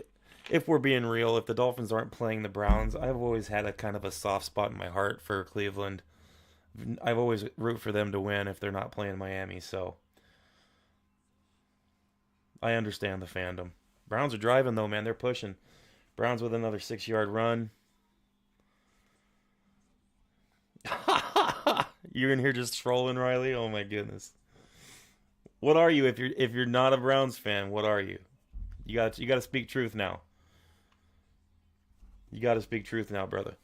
if we're being real, if the Dolphins aren't playing the Browns, I've always had a kind of a soft spot in my heart for Cleveland. I've always root for them to win if they're not playing Miami, so I understand the fandom. Browns are driving though, man. They're pushing. Browns with another 6 yard run. You're in here just trolling, Riley. Oh my goodness. What are you if you're not a Browns fan? What are you? You got to speak truth now. You got to speak truth now, brother.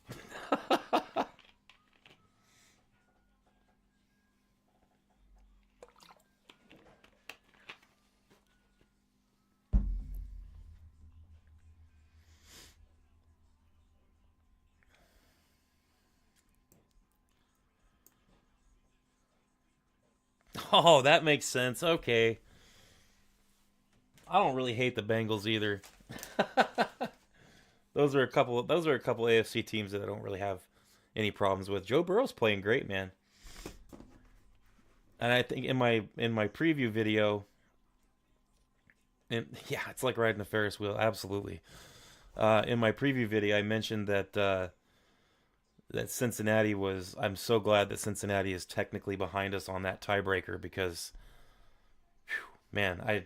Oh, that makes sense. Okay. I don't really hate the Bengals either. Those are a couple AFC teams that I don't really have any problems with. Joe Burrow's playing great, man. And I think in my preview video And yeah, it's like riding a Ferris wheel. Absolutely. In my preview video, I mentioned that Cincinnati was. I'm so glad that Cincinnati is technically behind us on that tiebreaker because, man,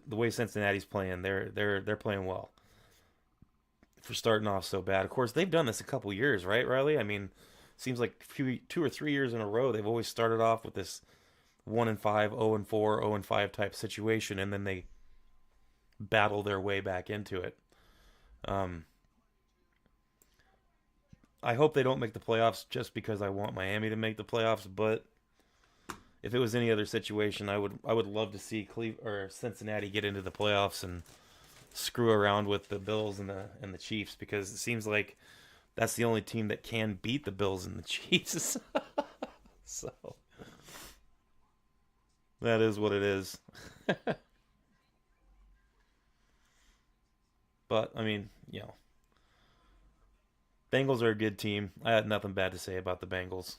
the way Cincinnati's playing, they're playing well for starting off so bad. Of course, they've done this a couple years, right, Riley? I mean, seems like 2 or 3 years in a row they've always started off with this 1-5, 0-4, 0-5 type situation, and then they battle their way back into it. Um, I hope they don't make the playoffs just because I want Miami to make the playoffs. But if it was any other situation, I would love to see Cincinnati get into the playoffs and screw around with the Bills and the Chiefs because it seems like that's the only team that can beat the Bills and the Chiefs. So that is what it is. But I mean, Bengals are a good team. I had nothing bad to say about the Bengals.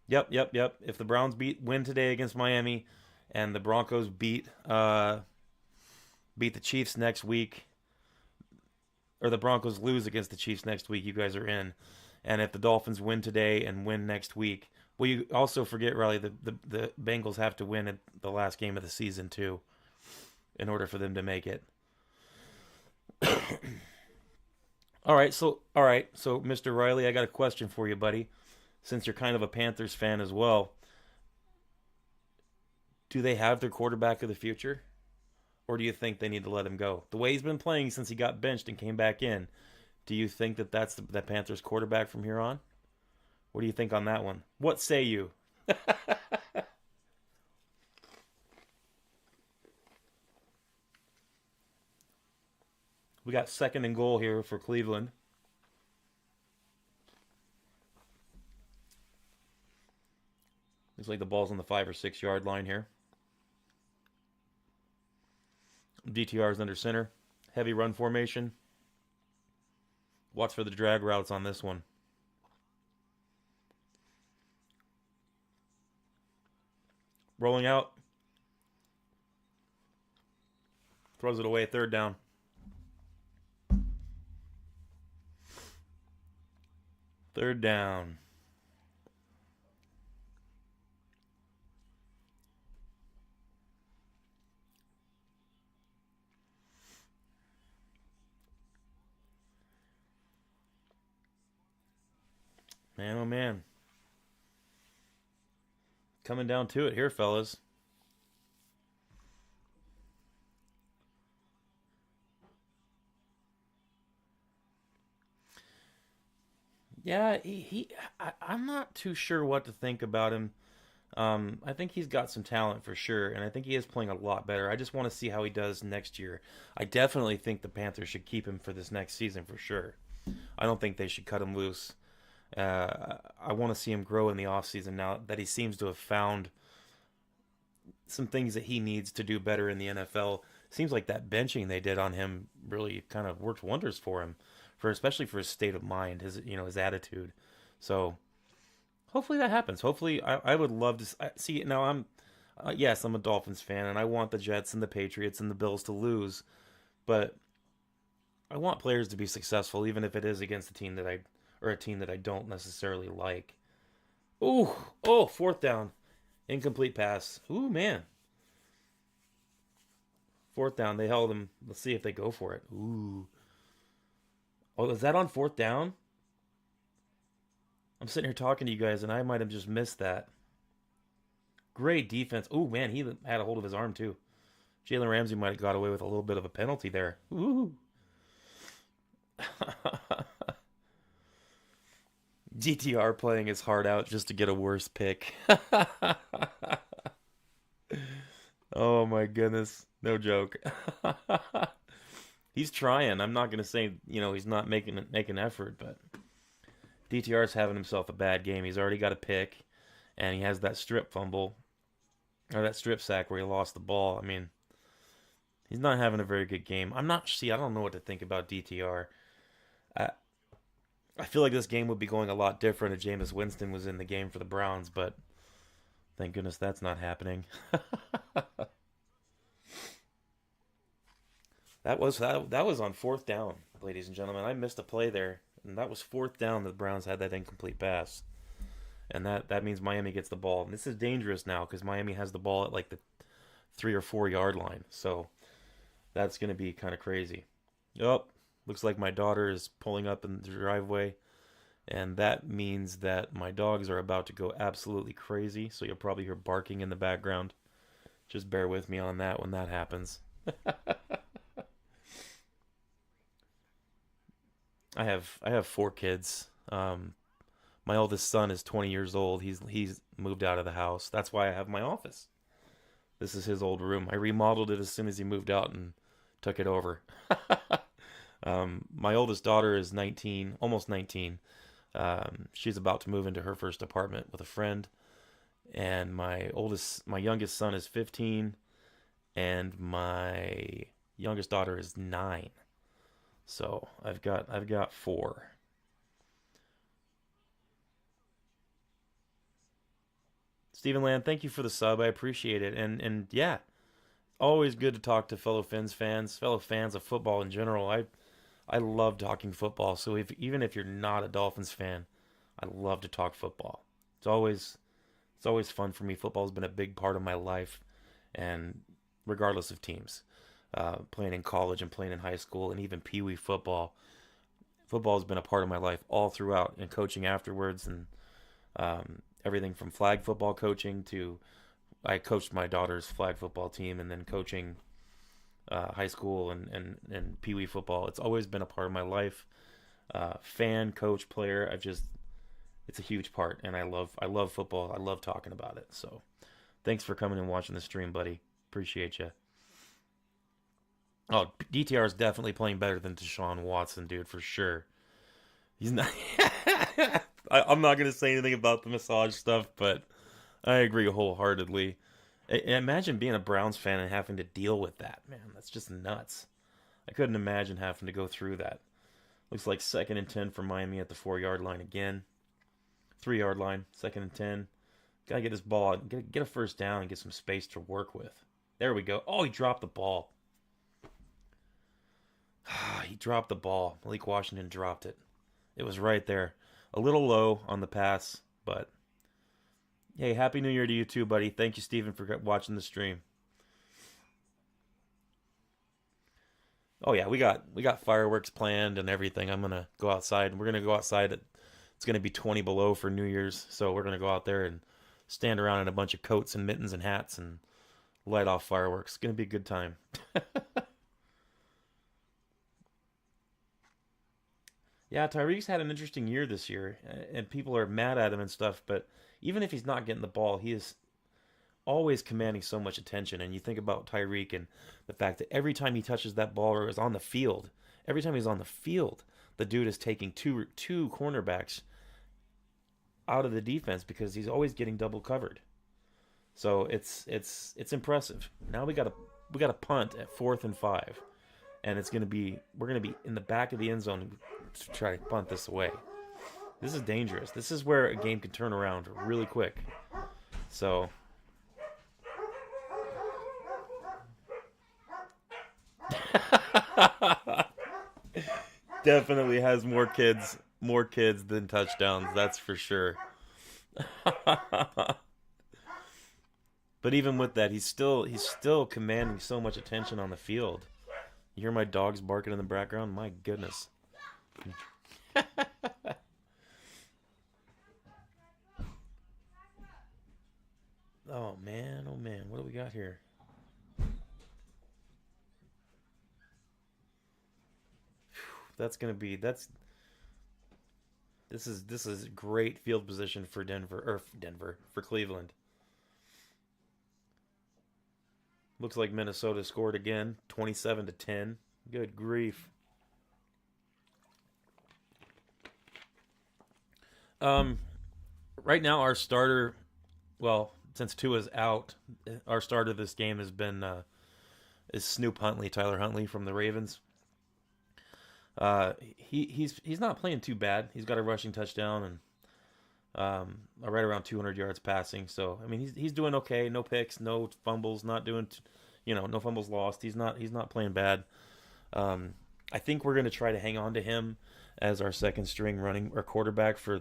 Yep, yep, yep. If the Browns win today against Miami, and the Broncos beat the Chiefs next week, or the Broncos lose against the Chiefs next week, you guys are in. And if the Dolphins win today and win next week, well, you also forget, Riley, the Bengals have to win at the last game of the season too, in order for them to make it. All right, so Mr. Riley, I got a question for you, buddy. Since you're kind of a Panthers fan as well, do they have their quarterback of the future, or do you think they need to let him go? The way he's been playing since he got benched and came back in, do you think that that's the Panthers quarterback from here on? What do you think on that one? What say you? We got second and goal here for Cleveland. Looks like the ball's on the 5 or 6 yard line here. DTR is under center. Heavy run formation. Watch for the drag routes on this one. Rolling out. Throws it away. Third down. Third down. Man, oh man. Coming down to it here, fellas. Yeah, I'm not too sure what to think about him. I think he's got some talent for sure, and I think he is playing a lot better. I just want to see how he does next year. I definitely think the Panthers should keep him for this next season for sure. I don't think they should cut him loose. I want to see him grow in the offseason now that he seems to have found some things that he needs to do better in the NFL. Seems like that benching they did on him really kind of worked wonders for him, for especially for his state of mind, his attitude. So hopefully that happens. Hopefully, I would love to see it. Now yes, I'm a Dolphins fan, and I want the Jets and the Patriots and the Bills to lose, but I want players to be successful, even if it is against a team that I don't necessarily like. Ooh, oh, fourth down, incomplete pass. Ooh, man, fourth down. They held him. Let's see if they go for it. Ooh, oh, is that on fourth down? I'm sitting here talking to you guys, and I might have just missed that. Great defense. Ooh, man, he had a hold of his arm too. Jalen Ramsey might have got away with a little bit of a penalty there. Ooh. DTR playing his heart out just to get a worse pick. Oh my goodness. No joke. He's trying. I'm not going to say, he's not making an effort, but DTR's having himself a bad game. He's already got a pick, and he has that strip fumble, or that strip sack where he lost the ball. I mean, he's not having a very good game. I don't know what to think about DTR. I feel like this game would be going a lot different if Jameis Winston was in the game for the Browns, but Thank goodness that's not happening. That was on fourth down, ladies and gentlemen. I missed a play there, and that was fourth down. The Browns had that incomplete pass, and that means Miami gets the ball. And this is dangerous now because Miami has the ball at like the 3 or 4 yard line. So that's going to be kind of crazy. Oh, looks like my daughter is pulling up in the driveway, and that means that my dogs are about to go absolutely crazy. So you'll probably hear barking in the background. Just bear with me on that when that happens. I have 4 kids. My oldest son is 20 years old. He's moved out of the house. That's why I have my office. This is his old room. I remodeled it as soon as he moved out and took it over. My oldest daughter is 19, almost 19. She's about to move into her first apartment with a friend, and my youngest son is 15, and my youngest daughter is 9. So I've got 4. Stephen Land, thank you for the sub. I appreciate it. And yeah, always good to talk to fellow Fins fans, fellow fans of football in general. I love talking football. So even if you're not a Dolphins fan, I love to talk football. It's always fun for me. Football has been a big part of my life, and regardless of teams, playing in college and playing in high school and even Pee Wee football, football has been a part of my life all throughout, and coaching afterwards, and everything from flag football coaching to I coached my daughter's flag football team, and then coaching high school and Pee Wee football. It's always been a part of my life. Fan, coach, player. It's a huge part, and I love football. I love talking about it. So thanks for coming and watching the stream, buddy. Appreciate you. Oh, DTR is definitely playing better than Deshaun Watson, dude, for sure. He's not. I'm not gonna say anything about the massage stuff, but I agree wholeheartedly. Imagine being a Browns fan and having to deal with that, man. That's just nuts. I couldn't imagine having to go through that. Looks like 2nd and 10 for Miami at the 4 yard line again. 3 yard line, 2nd and 10. Gotta get this ball out, get a first down and get some space to work with. There we go. Oh, he dropped the ball. He dropped the ball. Malik Washington dropped it. It was right there. A little low on the pass, but hey, Happy New Year to you too, buddy. Thank you, Steven, for watching the stream. Oh yeah, we got fireworks planned and everything. I'm gonna go outside, and we're gonna go outside. It's gonna be 20 below for New Year's, so we're gonna go out there and stand around in a bunch of coats and mittens and hats and light off fireworks. It's gonna be a good time. Yeah, Tyreek's had an interesting year this year, and people are mad at him and stuff. But even if he's not getting the ball, he is always commanding so much attention. And you think about Tyreek and the fact that every time he touches that ball or is on the field, every time he's on the field, the dude is taking two cornerbacks out of the defense because he's always getting double covered. So it's impressive. Now we got a punt at 4th and 5, and we're gonna be in the back of the end zone to try to punt this away. This is dangerous. This is where a game can turn around really quick. So definitely has more kids than touchdowns, that's for sure. But even with that, he's still commanding so much attention on the field. You hear my dogs barking in the background? My goodness. Oh man, oh man, what do we got here? That's gonna be that's this is great field position for Denver for Cleveland. Looks like Minnesota scored again, 27-10. Good grief. Um, right now our starter, well, since Tua's out, our starter this game has been is Snoop Huntley, Tyler Huntley from the Ravens. He's not playing too bad. He's got a rushing touchdown, and right around 200 yards passing. So I mean, he's doing okay. No picks, no fumbles, not doing, no fumbles lost. He's not playing bad. Um, I think we're gonna try to hang on to him as our second string running or quarterback for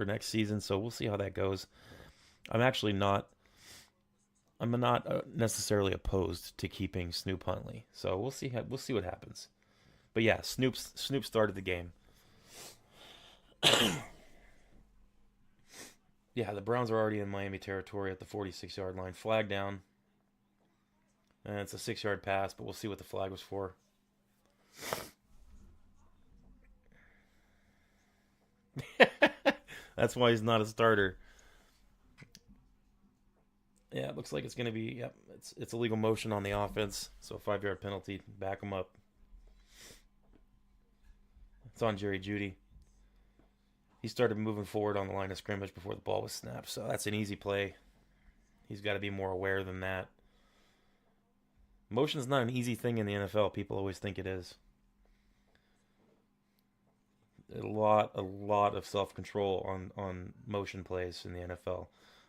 next season. So we'll see how that goes. I'm actually not. I'm not necessarily opposed to keeping Snoop Huntley. So we'll see what happens. But yeah, Snoop started the game. Yeah, the Browns are already in Miami territory at the 46-yard line. Flag down. And it's a 6-yard pass, but we'll see what the flag was for. That's why he's not a starter. Yeah, it looks like it's going to be, yep, it's illegal motion on the offense. So a 5-yard penalty. Back him up. It's on Jerry Jeudy. He started moving forward on the line of scrimmage before the ball was snapped. So that's an easy play. He's got to be more aware than that. Motion is not an easy thing in the NFL. People always think it is. A lot of self-control on motion plays in the NFL.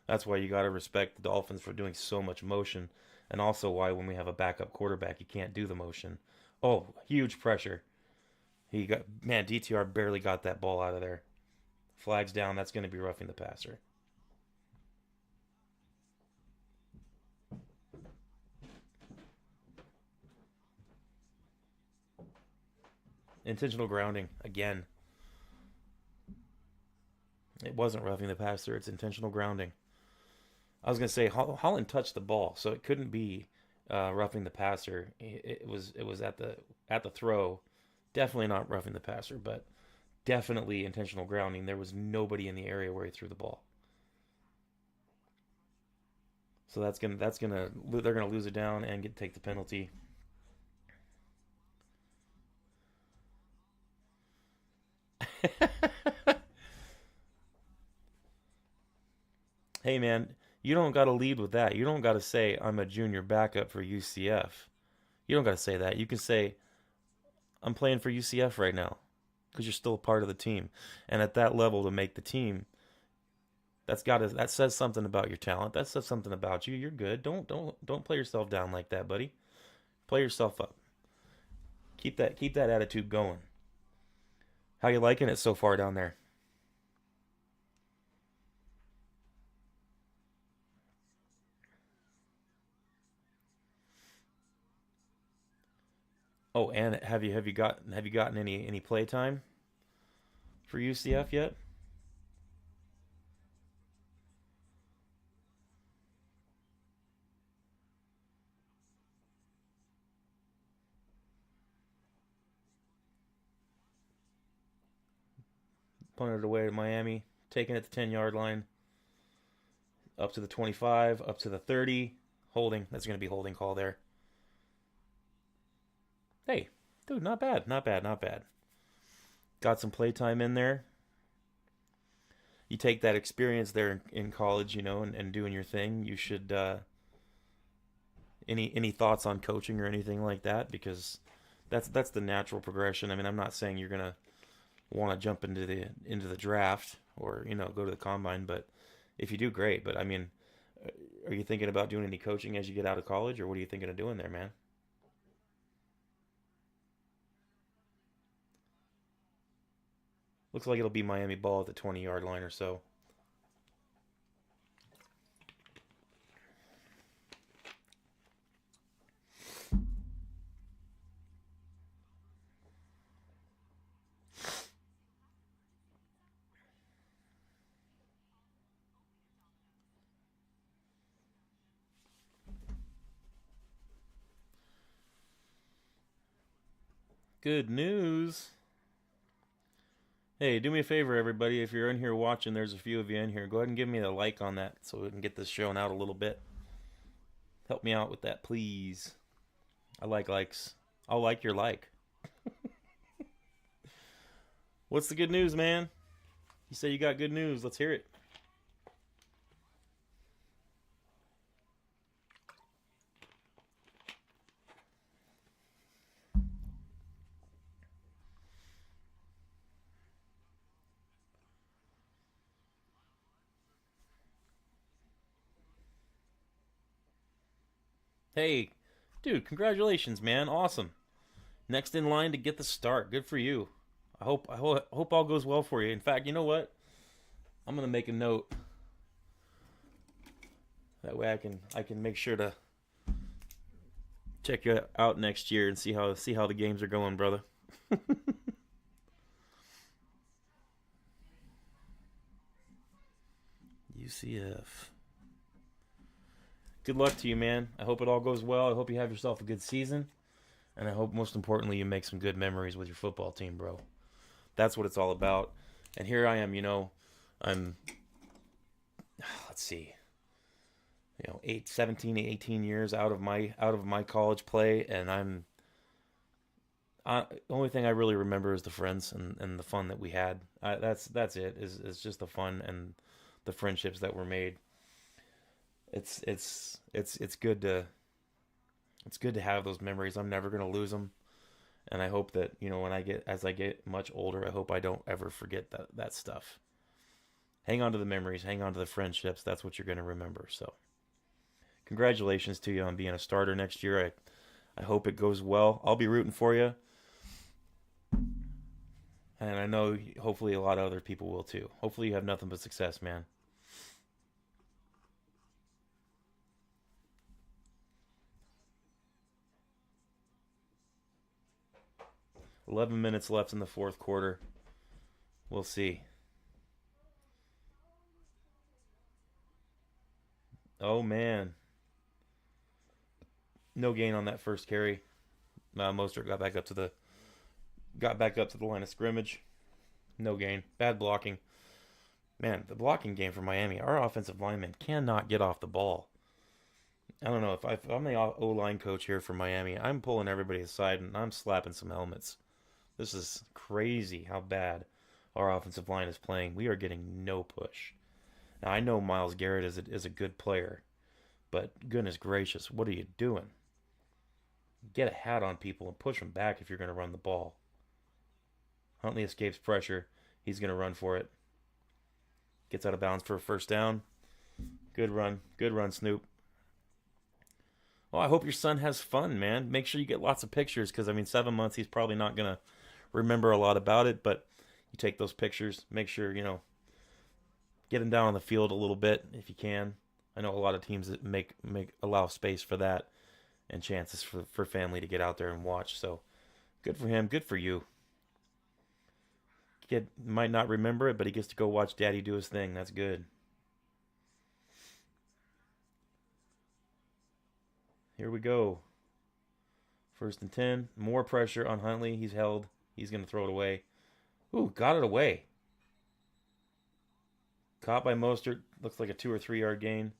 That's why you got to respect the Dolphins for doing so much motion, and also why when we have a backup quarterback, you can't do the motion. Oh, huge pressure. DTR barely got that ball out of there. Flags down. That's going to be roughing the passer. Intentional grounding again. It wasn't roughing the passer. It's intentional grounding. I was gonna say Holland touched the ball, so it couldn't be roughing the passer. It was at the throw. Definitely not roughing the passer, but definitely intentional grounding. There was nobody in the area where he threw the ball. So they're gonna lose it down and take the penalty. Hey man, you don't got to lead with that. You don't got to say I'm a junior backup for UCF. You don't got to say that. You can say I'm playing for UCF right now because you're still a part of the team. And at that level to make the team, that says something about your talent. That says something about you. You're good. Don't play yourself down like that, buddy. Play yourself up. Keep that attitude going. How you liking it so far down there? Oh, and have you gotten any play time for UCF yet? Punted it away to Miami, taking it to 10-yard line, up to the 25, up to the 30, holding. That's going to be holding call there. Hey, dude, not bad, not bad, not bad. Got some playtime in there. You take that experience there in college, and doing your thing. You should. Any thoughts on coaching or anything like that? Because that's the natural progression. I mean, I'm not saying you're gonna want to jump into the draft or go to the combine, but if you do, great. But I mean, are you thinking about doing any coaching as you get out of college, or what are you thinking of doing there, man? Looks like it'll be Miami ball at the 20-yard line or so. Good news. Hey, do me a favor, everybody. If you're in here watching, there's a few of you in here. Go ahead and give me a like on that so we can get this shown out a little bit. Help me out with that, please. I like likes. I'll like your like. What's the good news, man? You say you got good news. Let's hear it. Hey, dude, congratulations, man. Awesome. Next in line to get the start. Good for you. I hope all goes well for you. In fact, you know what? I'm gonna make a note. That way I can make sure to check you out next year and see how the games are going, brother. UCF. Good luck to you, man. I hope it all goes well. I hope you have yourself a good season, and I hope most importantly you make some good memories with your football team, bro. That's what it's all about. And here I am, I'm let's see, 17, 18 years out of my college play, and the only thing I really remember is the friends and the fun that we had. That's it. Is just the fun and the friendships that were made. It's good to have those memories. I'm never gonna lose them, and I hope that as I get much older, I hope I don't ever forget that stuff. Hang on to the memories. Hang on to the friendships. That's what you're gonna remember. So, congratulations to you on being a starter next year. I hope it goes well. I'll be rooting for you. And I know hopefully a lot of other people will too. Hopefully you have nothing but success, man. 11 minutes left in the fourth quarter. We'll see. Oh man, no gain on that first carry. Mostert got back up to the line of scrimmage. No gain. Bad blocking. Man, the blocking game for Miami. Our offensive linemen cannot get off the ball. I don't know if I'm the O line coach here for Miami. I'm pulling everybody aside and I'm slapping some helmets. This is crazy how bad our offensive line is playing. We are getting no push. Now I know Myles Garrett is a good player, but goodness gracious, what are you doing? Get a hat on people and push them back if you're going to run the ball. Huntley escapes pressure. He's going to run for it. Gets out of bounds for a first down. Good run. Good run, Snoop. Well, I hope your son has fun, man. Make sure you get lots of pictures because, 7 months, he's probably not going to remember a lot about it, but you take those pictures. Make sure, get him down on the field a little bit if you can. I know a lot of teams that allow space for that and chances for family to get out there and watch. So good for him. Good for you. Kid might not remember it, but he gets to go watch Daddy do his thing. That's good. Here we go. First and 10. More pressure on Huntley. He's held. He's going to throw it away. Ooh, got it away. Caught by Mostert. Looks like a 2 or 3 yard gain.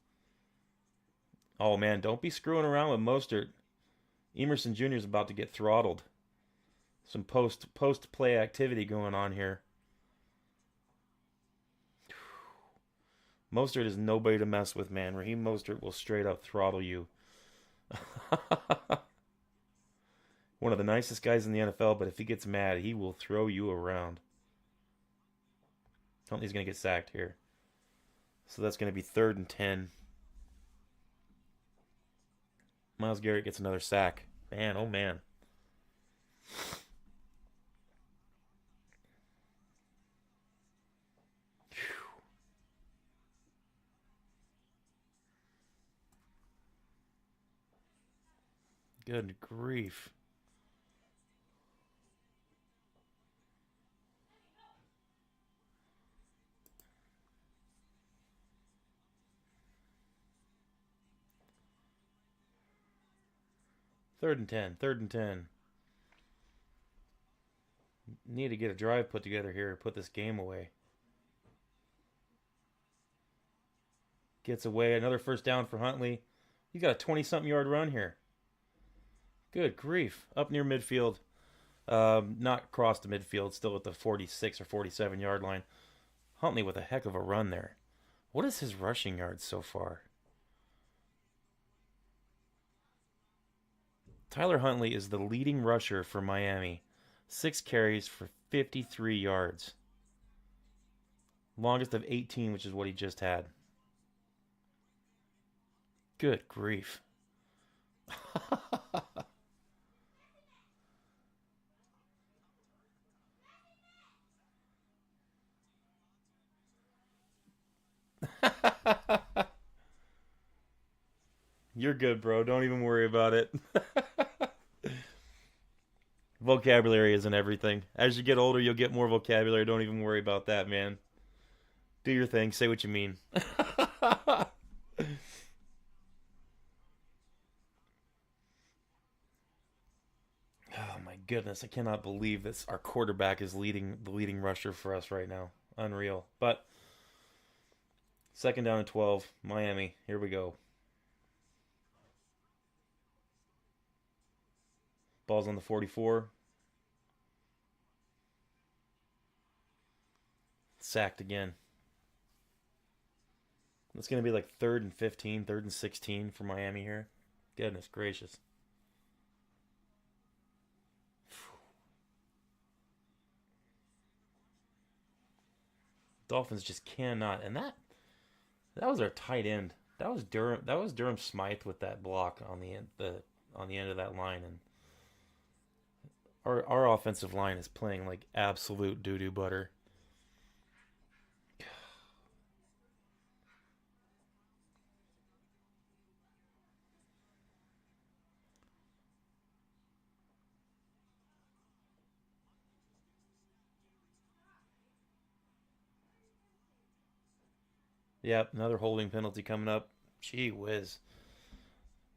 Oh, man, don't be screwing around with Mostert. Emerson Jr. is about to get throttled. Some post play activity going on here. Mostert is nobody to mess with, man. Raheem Mostert will straight up throttle you. One of the nicest guys in the NFL, but if he gets mad, he will throw you around. Huntley's going to get sacked here. So that's going to be 3rd and 10. Myles Garrett gets another sack. Man, oh man. Good grief. Third and 10. 3rd and 10. Need to get a drive put together here. Put this game away. Gets away. Another first down for Huntley. He's got a 20-something yard run here. Good grief. Up near midfield. Not across the midfield. Still at the 46 or 47 yard line. Huntley with a heck of a run there. What is his rushing yards so far? Tyler Huntley is the leading rusher for Miami. 6 carries for 53 yards. Longest of 18, which is what he just had. Good grief. You're good, bro. Don't even worry about it. Vocabulary isn't everything. As you get older, you'll get more vocabulary. Don't even worry about that, man. Do your thing. Say what you mean. Oh my goodness, I cannot believe this. Our quarterback is leading the leading rusher for us right now. Unreal. But second down and 12, Miami. Here we go. Ball's on the 44. Sacked again. It's going to be like third and 15, third and 16 for Miami here. Goodness gracious. Dolphins just cannot. And that was our tight end. That was Durham. That was Durham Smythe with that block on the end of that line, and our offensive line is playing like absolute doo doo butter. Yep, another holding penalty coming up. Gee whiz.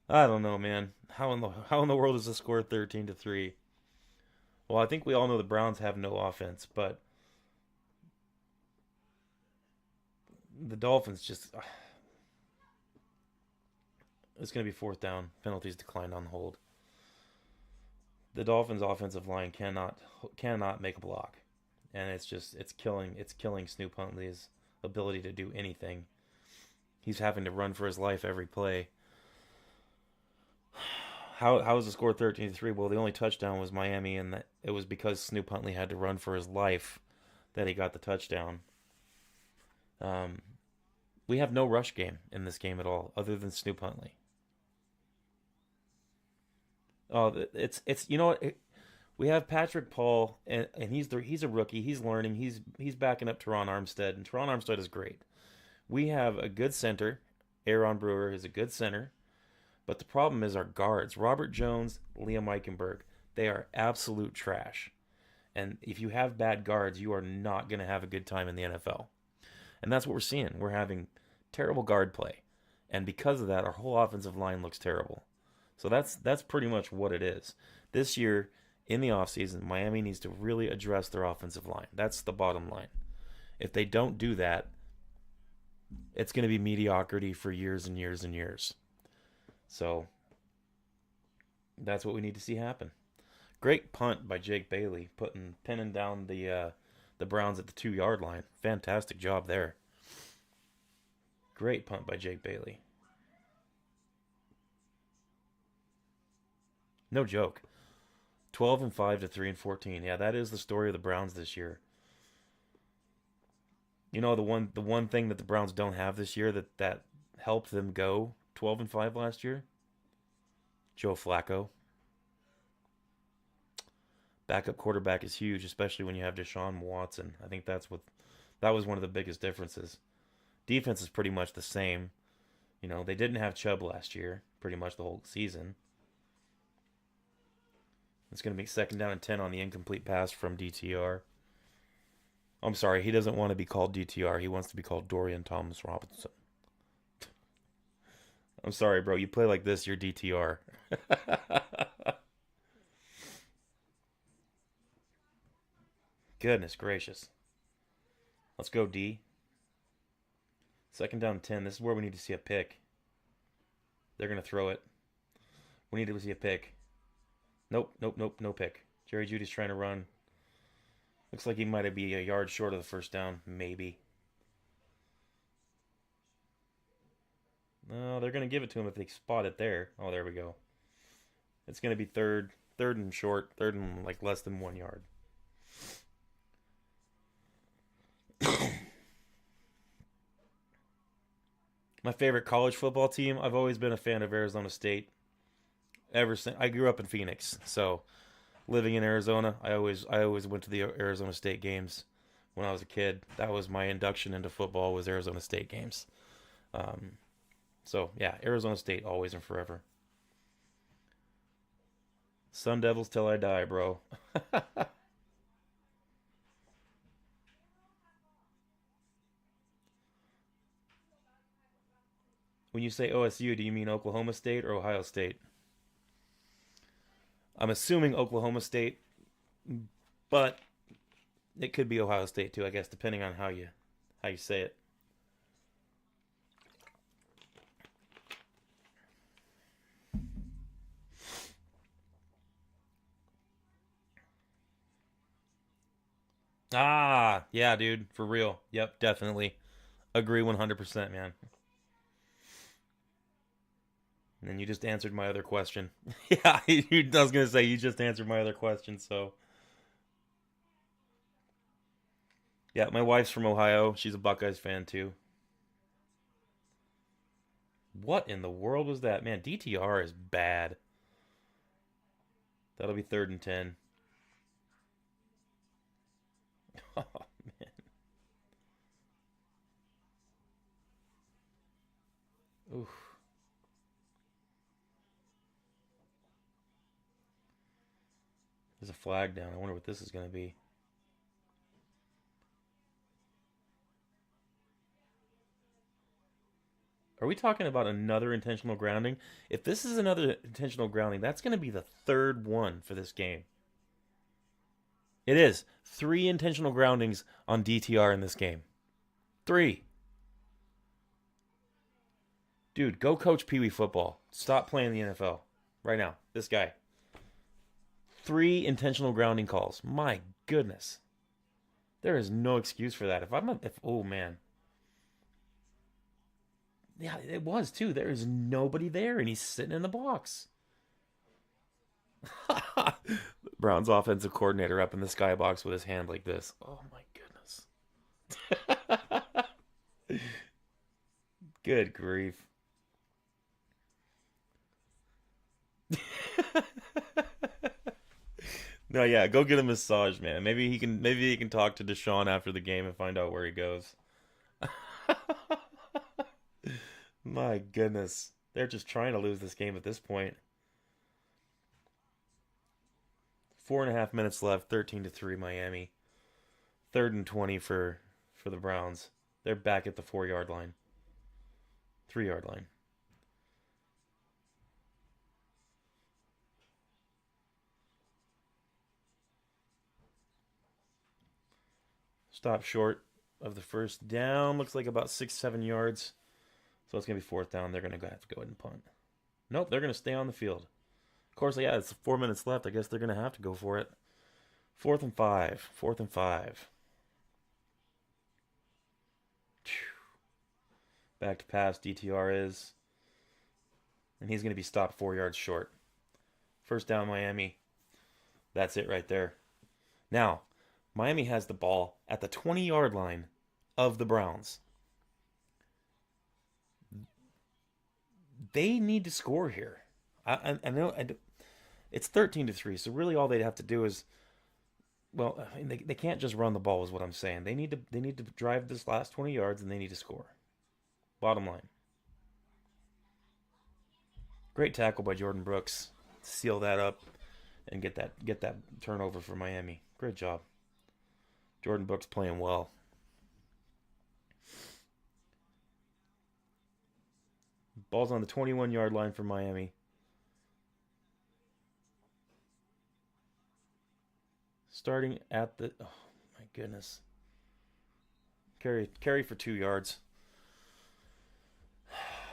I don't know, man. How in the world is the score 13-3? Well, I think we all know the Browns have no offense, but the Dolphins just it's going to be fourth down. Penalties declined on hold. The Dolphins' offensive line cannot make a block, and it's killing Snoop Huntley's ability to do anything. He's having to run for his life every play. How was the score 13-3? Well, the only touchdown was Miami, and that it was because Snoop Huntley had to run for his life that he got the touchdown. Um, we have no rush game in this game at all, other than Snoop Huntley. Oh, it's you know what? We have Patrick Paul, and he's a rookie. He's learning. He's backing up Teron Armstead, and Teron Armstead is great. We have a good center. Aaron Brewer is a good center, but the problem is our guards. Robert Jones, Liam Eichenberg, they are absolute trash. And if you have bad guards, you are not going to have a good time in the NFL. And that's what we're seeing. We're having terrible guard play, and because of that, our whole offensive line looks terrible. So that's pretty much what it is. This year, in the offseason, Miami needs to really address their offensive line. That's the bottom line. If they don't do that, it's going to be mediocrity for years and years and years. So that's what we need to see happen. Great punt by Jake Bailey, pinning down the Browns at the 2 yard line. Fantastic job there. Great punt by Jake Bailey. No joke. 12-5 to 3-14. Yeah, that is the story of the Browns this year. You know the one thing that the Browns don't have this year that helped them go 12-5 last year? Joe Flacco. Backup quarterback is huge, especially when you have Deshaun Watson. I think that was one of the biggest differences. Defense is pretty much the same. You know, they didn't have Chubb last year, pretty much the whole season. It's going to be second down and 10 on the incomplete pass from DTR. I'm sorry, he doesn't want to be called DTR. He wants to be called Dorian Thomas Robinson. I'm sorry, bro. You play like this, you're DTR. Goodness gracious. Let's go, D. Second down and 10. This is where we need to see a pick. They're going to throw it. We need to see a pick. Nope, nope, nope, no pick. Jerry Judy's trying to run. Looks like he might be a yard short of the first down, maybe. No, they're going to give it to him if they spot it there. Oh, there we go. It's going to be third and short, third and like less than 1 yard. My favorite college football team, I've always been a fan of Arizona State. ever since I grew up in Phoenix. So living in Arizona, I always went to the Arizona State games when I was a kid. That was my induction into football, was Arizona State games. Um, so yeah, Arizona State always and forever. Sun Devils till I die, bro. When you say OSU, do you mean Oklahoma State or Ohio State? I'm assuming Oklahoma State, but it could be Ohio State too, I guess, depending on how you say it. Ah, yeah, dude, for real. Yep, definitely. Agree 100%, man. And then you just answered my other question. Yeah, I was gonna say you just answered my other question. So yeah, my wife's from Ohio. She's a Buckeyes fan too. What in the world was that, man? DTR is bad. That'll be 3rd and 10. Oh man, oof. There's a flag down. I wonder what this is gonna be. Are we talking about another intentional grounding? If this is another intentional grounding, that's gonna be the third one for this game. It is three intentional groundings on DTR in this game. Three. Dude, go coach Pee Wee football. Stop playing the NFL right now. This guy. Three intentional grounding calls. My goodness. There is no excuse for that. If oh man. Yeah, it was too. There is nobody there and he's sitting in the box. Brown's offensive coordinator up in the skybox with his hand like this. Oh my goodness. Good grief. No, yeah, go get a massage, man. Maybe he can talk to Deshaun after the game and find out where he goes. My goodness. They're just trying to lose this game at this point. 4.5 minutes left, 13-3 Miami. 3rd and 20 for the Browns. They're back at the 4 yard line. 3 yard line. Stop short of the first down. Looks like about 6, 7 yards. So it's gonna be 4th down. They're gonna have to go ahead and punt. Nope, they're gonna stay on the field. Of course, yeah, it's 4 minutes left. I guess they're gonna have to go for it. 4th and 5. 4th and 5. Back to pass. DTR is, and he's gonna be stopped 4 yards short. First down, Miami. That's it right there. Now, Miami has the ball at the 20 yard line of the Browns. They need to score here. I know it's 13-3, so really all they'd have to do is, well, I mean, they can't just run the ball, is what I'm saying. They need to drive this last 20 yards and they need to score. Bottom line. Great tackle by Jordan Brooks. Seal that up and get that turnover for Miami. Great job. Jordan Brooks playing well. Ball's on the 21 yard line for Miami. Starting at the, oh my goodness. Carry for 2 yards.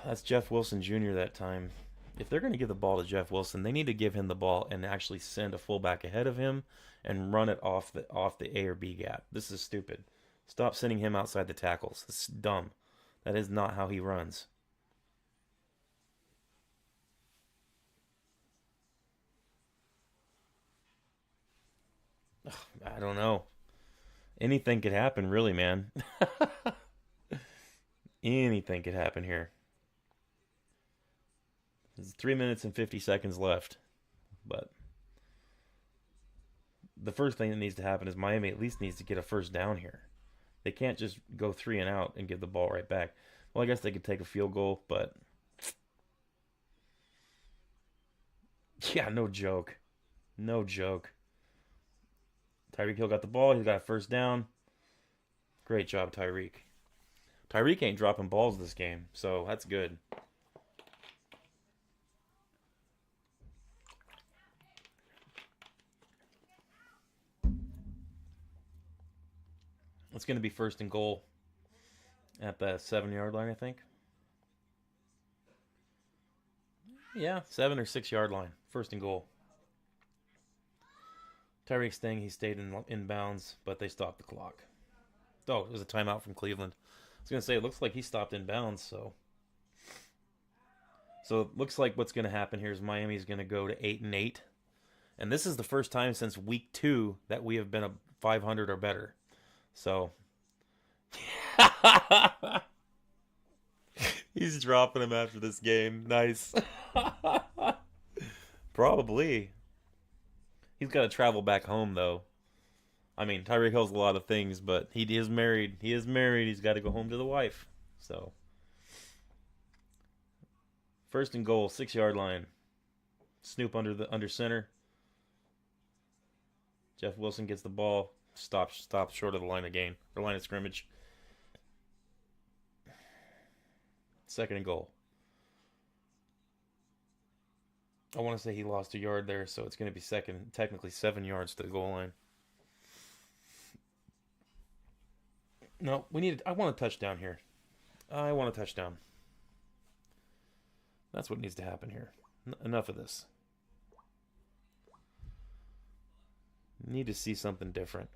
That's Jeff Wilson Jr. that time. If they're going to give the ball to Jeff Wilson, they need to give him the ball and actually send a fullback ahead of him and run it off the A or B gap. This is stupid. Stop sending him outside the tackles. This is dumb. That is not how he runs. I don't know. Anything could happen, really, man. Anything could happen here. There's 3 minutes and 50 seconds left. But the first thing that needs to happen is Miami at least needs to get a first down here. They can't just go 3 and out and give the ball right back. Well, I guess they could take a field goal, but yeah, no joke. No joke. Tyreek Hill got the ball. He's got a first down. Great job, Tyreek. Tyreek ain't dropping balls this game, so that's good. It's going to be first and goal at the 7-yard line, I think. Yeah, 7 or 6 yard line. First and goal. Tyreek's thing, he stayed in bounds, but they stopped the clock. Oh, it was a timeout from Cleveland. I was going to say, it looks like he stopped in bounds, so. So it looks like what's going to happen here is Miami's going to go to 8-8. And this is the first time since week 2 that we have been a 500 or better. So. He's dropping him after this game. Nice. Probably. He's got to travel back home, though. I mean, Tyreek Hill's a lot of things, but he is married. He is married. He's got to go home to the wife. So, first and goal, 6-yard line. Snoop under center. Jeff Wilson gets the ball. Stops short of the line of gain, or line of scrimmage. Second and goal. I want to say he lost a yard there, so it's going to be technically 7 yards to the goal line. No, I want a touchdown here. I want a touchdown. That's what needs to happen here. Enough of this. Need to see something different.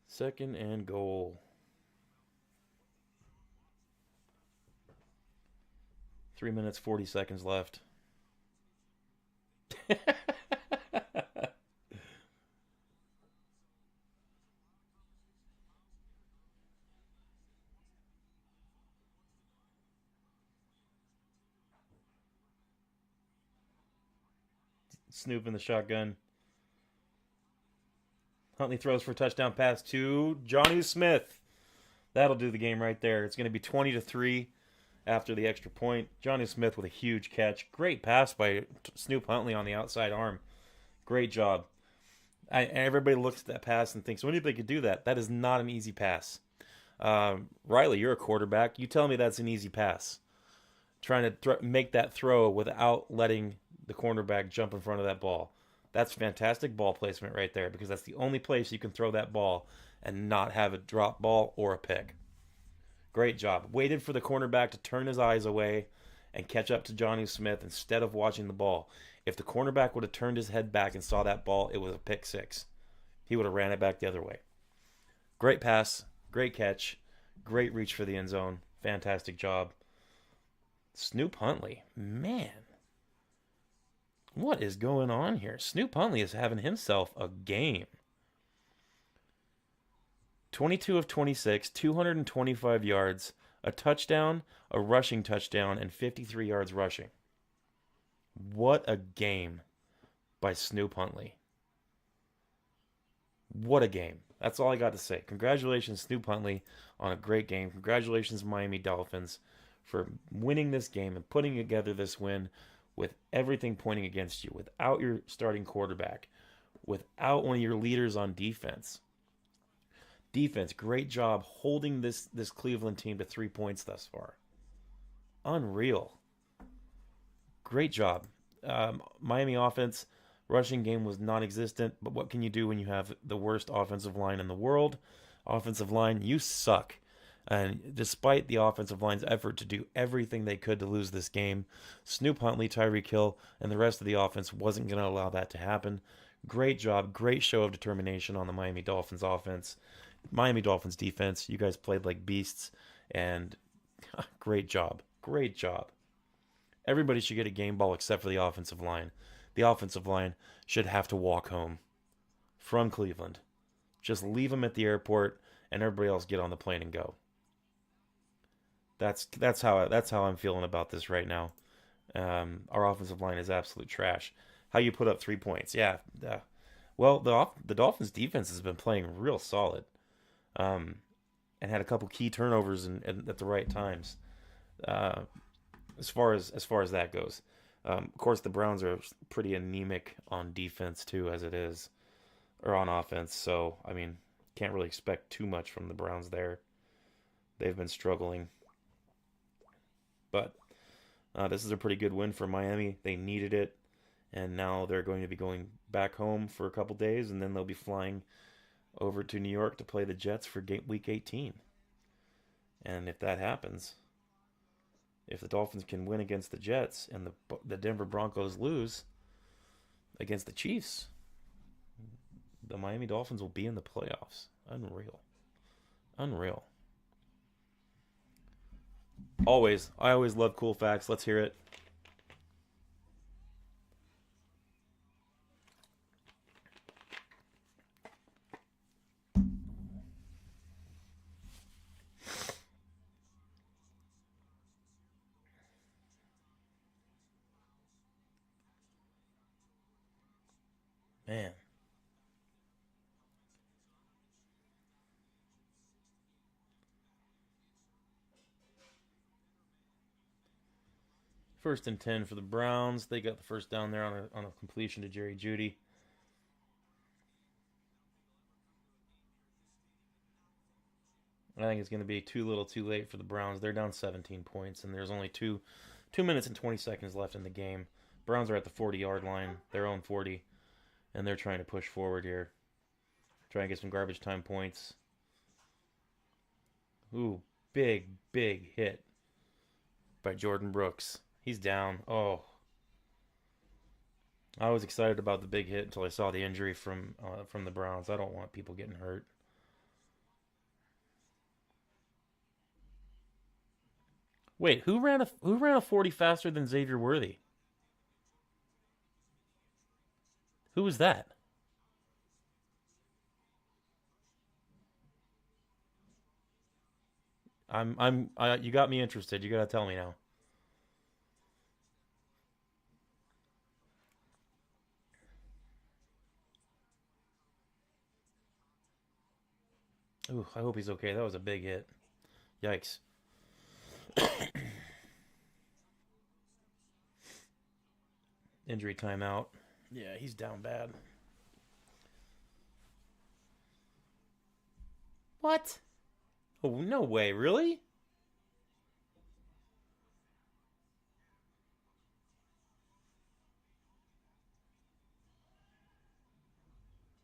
Second and goal. 3 minutes, 40 seconds left. Snoop in the shotgun. Huntley throws for a touchdown pass to Jonnu Smith. That'll do the game right there. It's going to be 20-3 after the extra point. Jonnu Smith with a huge catch. Great pass by Snoop Huntley on the outside arm. Great job. Everybody looks at that pass and thinks, when do you think you could do that? That is not an easy pass. Riley, you're a quarterback. You tell me that's an easy pass. Trying to make that throw without letting the cornerback jump in front of that ball. That's fantastic ball placement right there, because that's the only place you can throw that ball and not have a drop ball or a pick. Great job. Waited for the cornerback to turn his eyes away and catch up to Jonnu Smith instead of watching the ball. If the cornerback would have turned his head back and saw that ball, it was a pick six. He would have ran it back the other way. Great pass. Great catch. Great reach for the end zone. Fantastic job. Snoop Huntley. Man. What is going on here? Snoop Huntley is having himself a game. 22 of 26, 225 yards, a touchdown, a rushing touchdown, and 53 yards rushing. What a game by Snoop Huntley. What a game. That's all I got to say. Congratulations, Snoop Huntley, on a great game. Congratulations, Miami Dolphins, for winning this game and putting together this win with everything pointing against you, without your starting quarterback, without one of your leaders on defense. Defense, great job holding this Cleveland team to 3 points thus far. Unreal. Great job. Miami offense, rushing game was non-existent, but what can you do when you have the worst offensive line in the world? Offensive line, you suck. And despite the offensive line's effort to do everything they could to lose this game, Snoop Huntley, Tyreek Hill, and the rest of the offense wasn't going to allow that to happen. Great job. Great show of determination on the Miami Dolphins offense. Miami Dolphins defense, you guys played like beasts, and great job. Great job. Everybody should get a game ball except for the offensive line. the offensive line should have to walk home from Cleveland. Just leave them at the airport, and everybody else get on the plane and go. That's how I'm feeling about this right now. Our offensive line is absolute trash. How you put up 3 points? Yeah. Well, the Dolphins defense has been playing real solid, and had a couple key turnovers at the right times. Uh, as far as that goes, of course the Browns are pretty anemic on defense too, as it is, or on offense. So I mean, can't really expect too much from the Browns there. They've been struggling, but this is a pretty good win for Miami. They needed it, and now they're going to be going back home for a couple days, and then they'll be flying over to New York to play the Jets for Week 18. And if that happens, if the Dolphins can win against the Jets and the Denver Broncos lose against the Chiefs, the Miami Dolphins will be in the playoffs. Unreal. Unreal. I always love cool facts. Let's hear it. Man. First and 10 for the Browns. They got the first down there on a completion to Jerry Jeudy. I think it's going to be too little too late for the Browns. They're down 17 points, and there's only 2 minutes and 20 seconds left in the game. Browns are at the 40-yard line, their own 40, and they're trying to push forward here. Trying to get some garbage time points. Ooh, big hit by Jordan Brooks. He's down. Oh. I was excited about the big hit until I saw the injury from the Browns. I don't want people getting hurt. Wait, who ran a 40 faster than Xavier Worthy? Who was that? You got me interested. You got to tell me now. Ooh, I hope he's okay. That was a big hit. Yikes. Injury timeout. Yeah, he's down bad. What? Oh, no way. Really?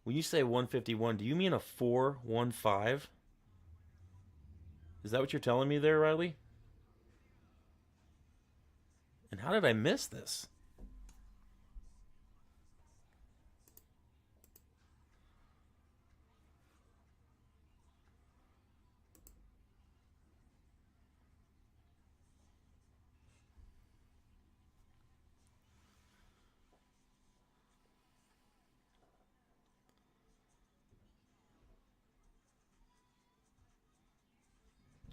When you say 151, do you mean a 415? Is that what you're telling me there, Riley? And how did I miss this?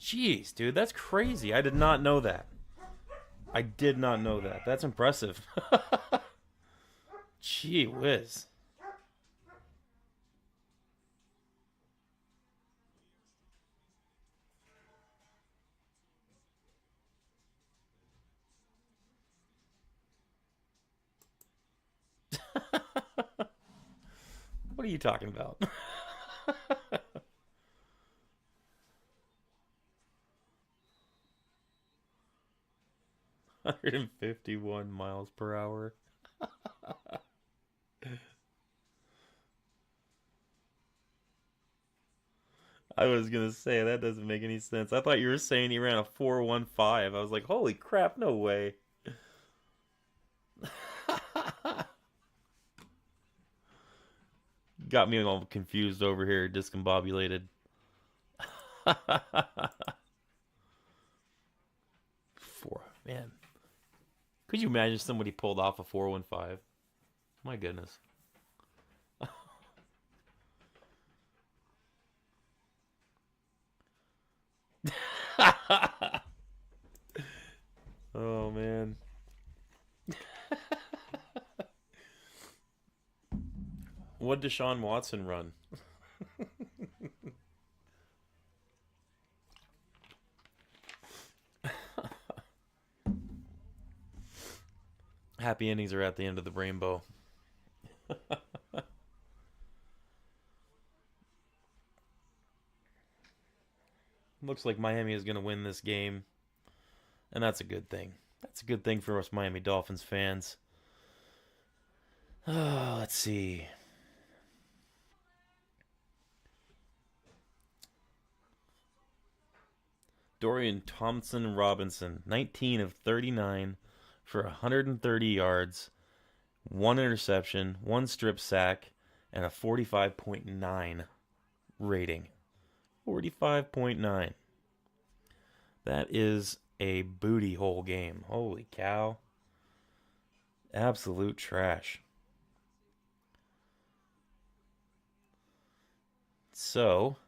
Jeez, dude, that's crazy. I did not know that. I did not know that. That's impressive. Gee whiz. What are you talking about? 151 miles per hour. I was gonna say that doesn't make any sense. I thought you were saying he ran a 415. I was like, holy crap, no way. Got me all confused over here, discombobulated. Four, man. Could you imagine somebody pulled off a 415? My goodness. Oh man. What did Deshaun Watson run? Happy endings are at the end of the rainbow. Looks like Miami is going to win this game, and that's a good thing. That's a good thing for us Miami Dolphins fans. Oh, let's see. Dorian Thompson Robinson, 19 of 39 for 130 yards, one interception, one strip sack, and a 45.9 rating. 45.9. That is a booty hole game. Holy cow. Absolute trash. So,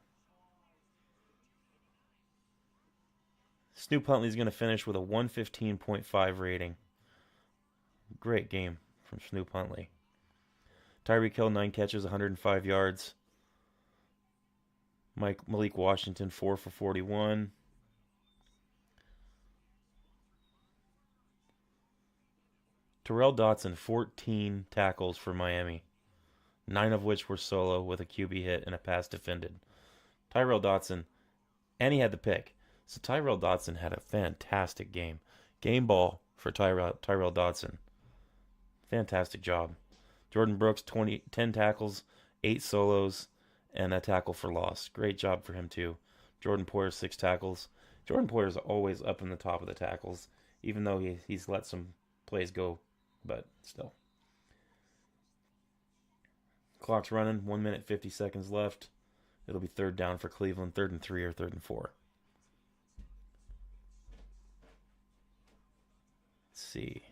Snoop Huntley's going to finish with a 115.5 rating. Great game from Snoop Huntley. Tyreek Hill, 9 catches, 105 yards. Malik Washington, 4 for 41. Terrell Dotson, 14 tackles for Miami, 9 of which were solo with a QB hit and a pass defended. Tyrell Dotson, and he had the pick. So Tyrell Dotson had a fantastic game. Game ball for Tyrell Dotson. Fantastic job. Jordan Brooks, 10 tackles, 8 solos, and a tackle for loss. Great job for him, too. Jordan Poyer, 6 tackles. Jordan Poyer's always up in the top of the tackles, even though he's let some plays go, but still. Clock's running, 1 minute, 50 seconds left. It'll be third down for Cleveland, 3rd and 3 or 3rd and 4. Let's see.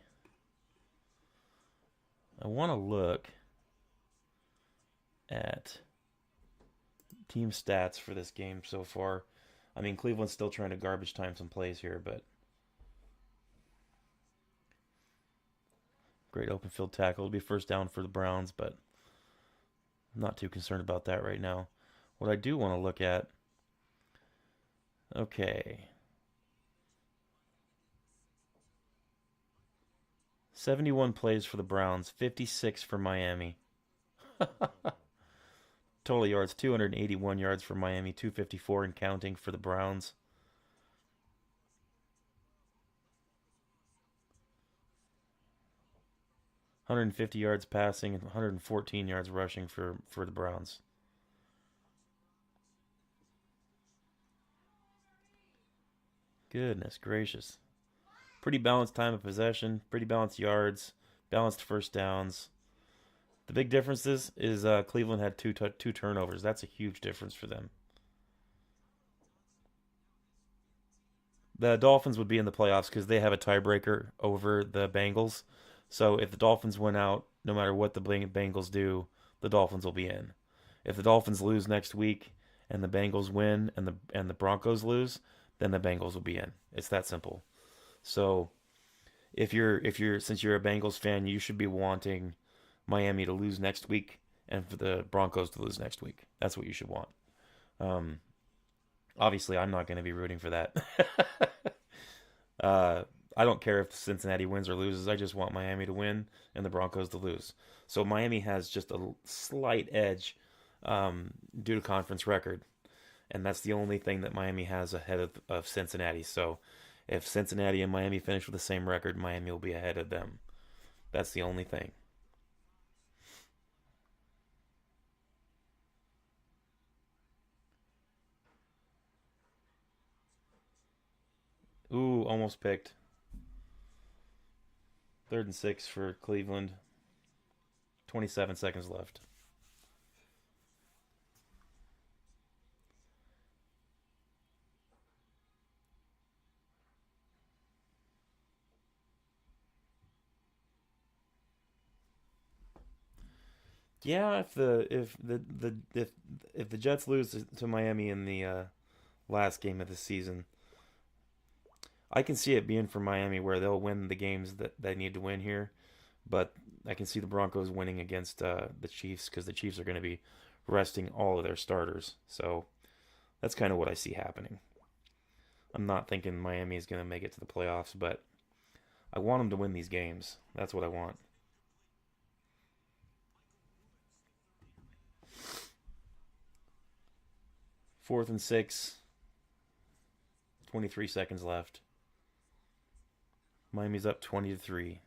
I want to look at team stats for this game so far. I mean, Cleveland's still trying to garbage time some plays here, but great open field tackle. It'll be first down for the Browns, but I'm not too concerned about that right now. What I do want to look at, okay, 71 plays for the Browns, 56 for Miami. Total yards, 281 yards for Miami, 254 and counting for the Browns. $150 yards passing and 114 yards rushing for the Browns. Goodness gracious. Pretty balanced time of possession, pretty balanced yards, balanced first downs. The big difference is Cleveland had two turnovers. That's a huge difference for them. The Dolphins would be in the playoffs because they have a tiebreaker over the Bengals. So if the Dolphins win out, no matter what the Bengals do, the Dolphins will be in. If the Dolphins lose next week and the Bengals win and the Broncos lose, then the Bengals will be in. It's that simple. So if you're since you're a Bengals fan, you should be wanting Miami to lose next week and for the Broncos to lose next week. That's what you should want. Um, Obviously, I'm not going to be rooting for that. I don't care if Cincinnati wins or loses. I just want Miami to win and the Broncos to lose. So Miami has just a slight edge due to conference record. And that's the only thing that Miami has ahead of Cincinnati. So if Cincinnati and Miami finish with the same record, Miami will be ahead of them. That's the only thing. Ooh, almost picked. 3rd and 6 for Cleveland. 27 seconds left. Yeah, if the Jets lose to Miami in the last game of the season, I can see it being for Miami where they'll win the games that they need to win here. But I can see the Broncos winning against the Chiefs because the Chiefs are going to be resting all of their starters. So that's kind of what I see happening. I'm not thinking Miami is going to make it to the playoffs, but I want them to win these games. That's what I want. 4th and 6, 23 seconds left. Miami's up 20-3.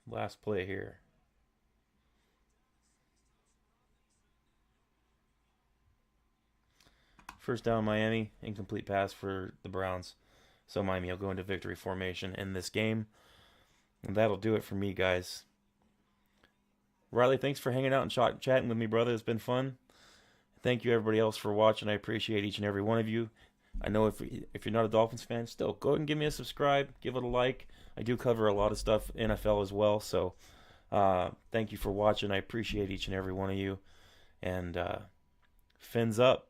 Last play here. First down, Miami. Incomplete pass for the Browns. So Miami will go into victory formation in this game. And that'll do it for me, guys. Riley, thanks for hanging out and chatting with me, brother. It's been fun. Thank you, everybody else, for watching. I appreciate each and every one of you. I know if you're not a Dolphins fan, still go ahead and give me a subscribe, give it a like. I do cover a lot of stuff NFL as well, so thank you for watching. I appreciate each and every one of you. And fins up.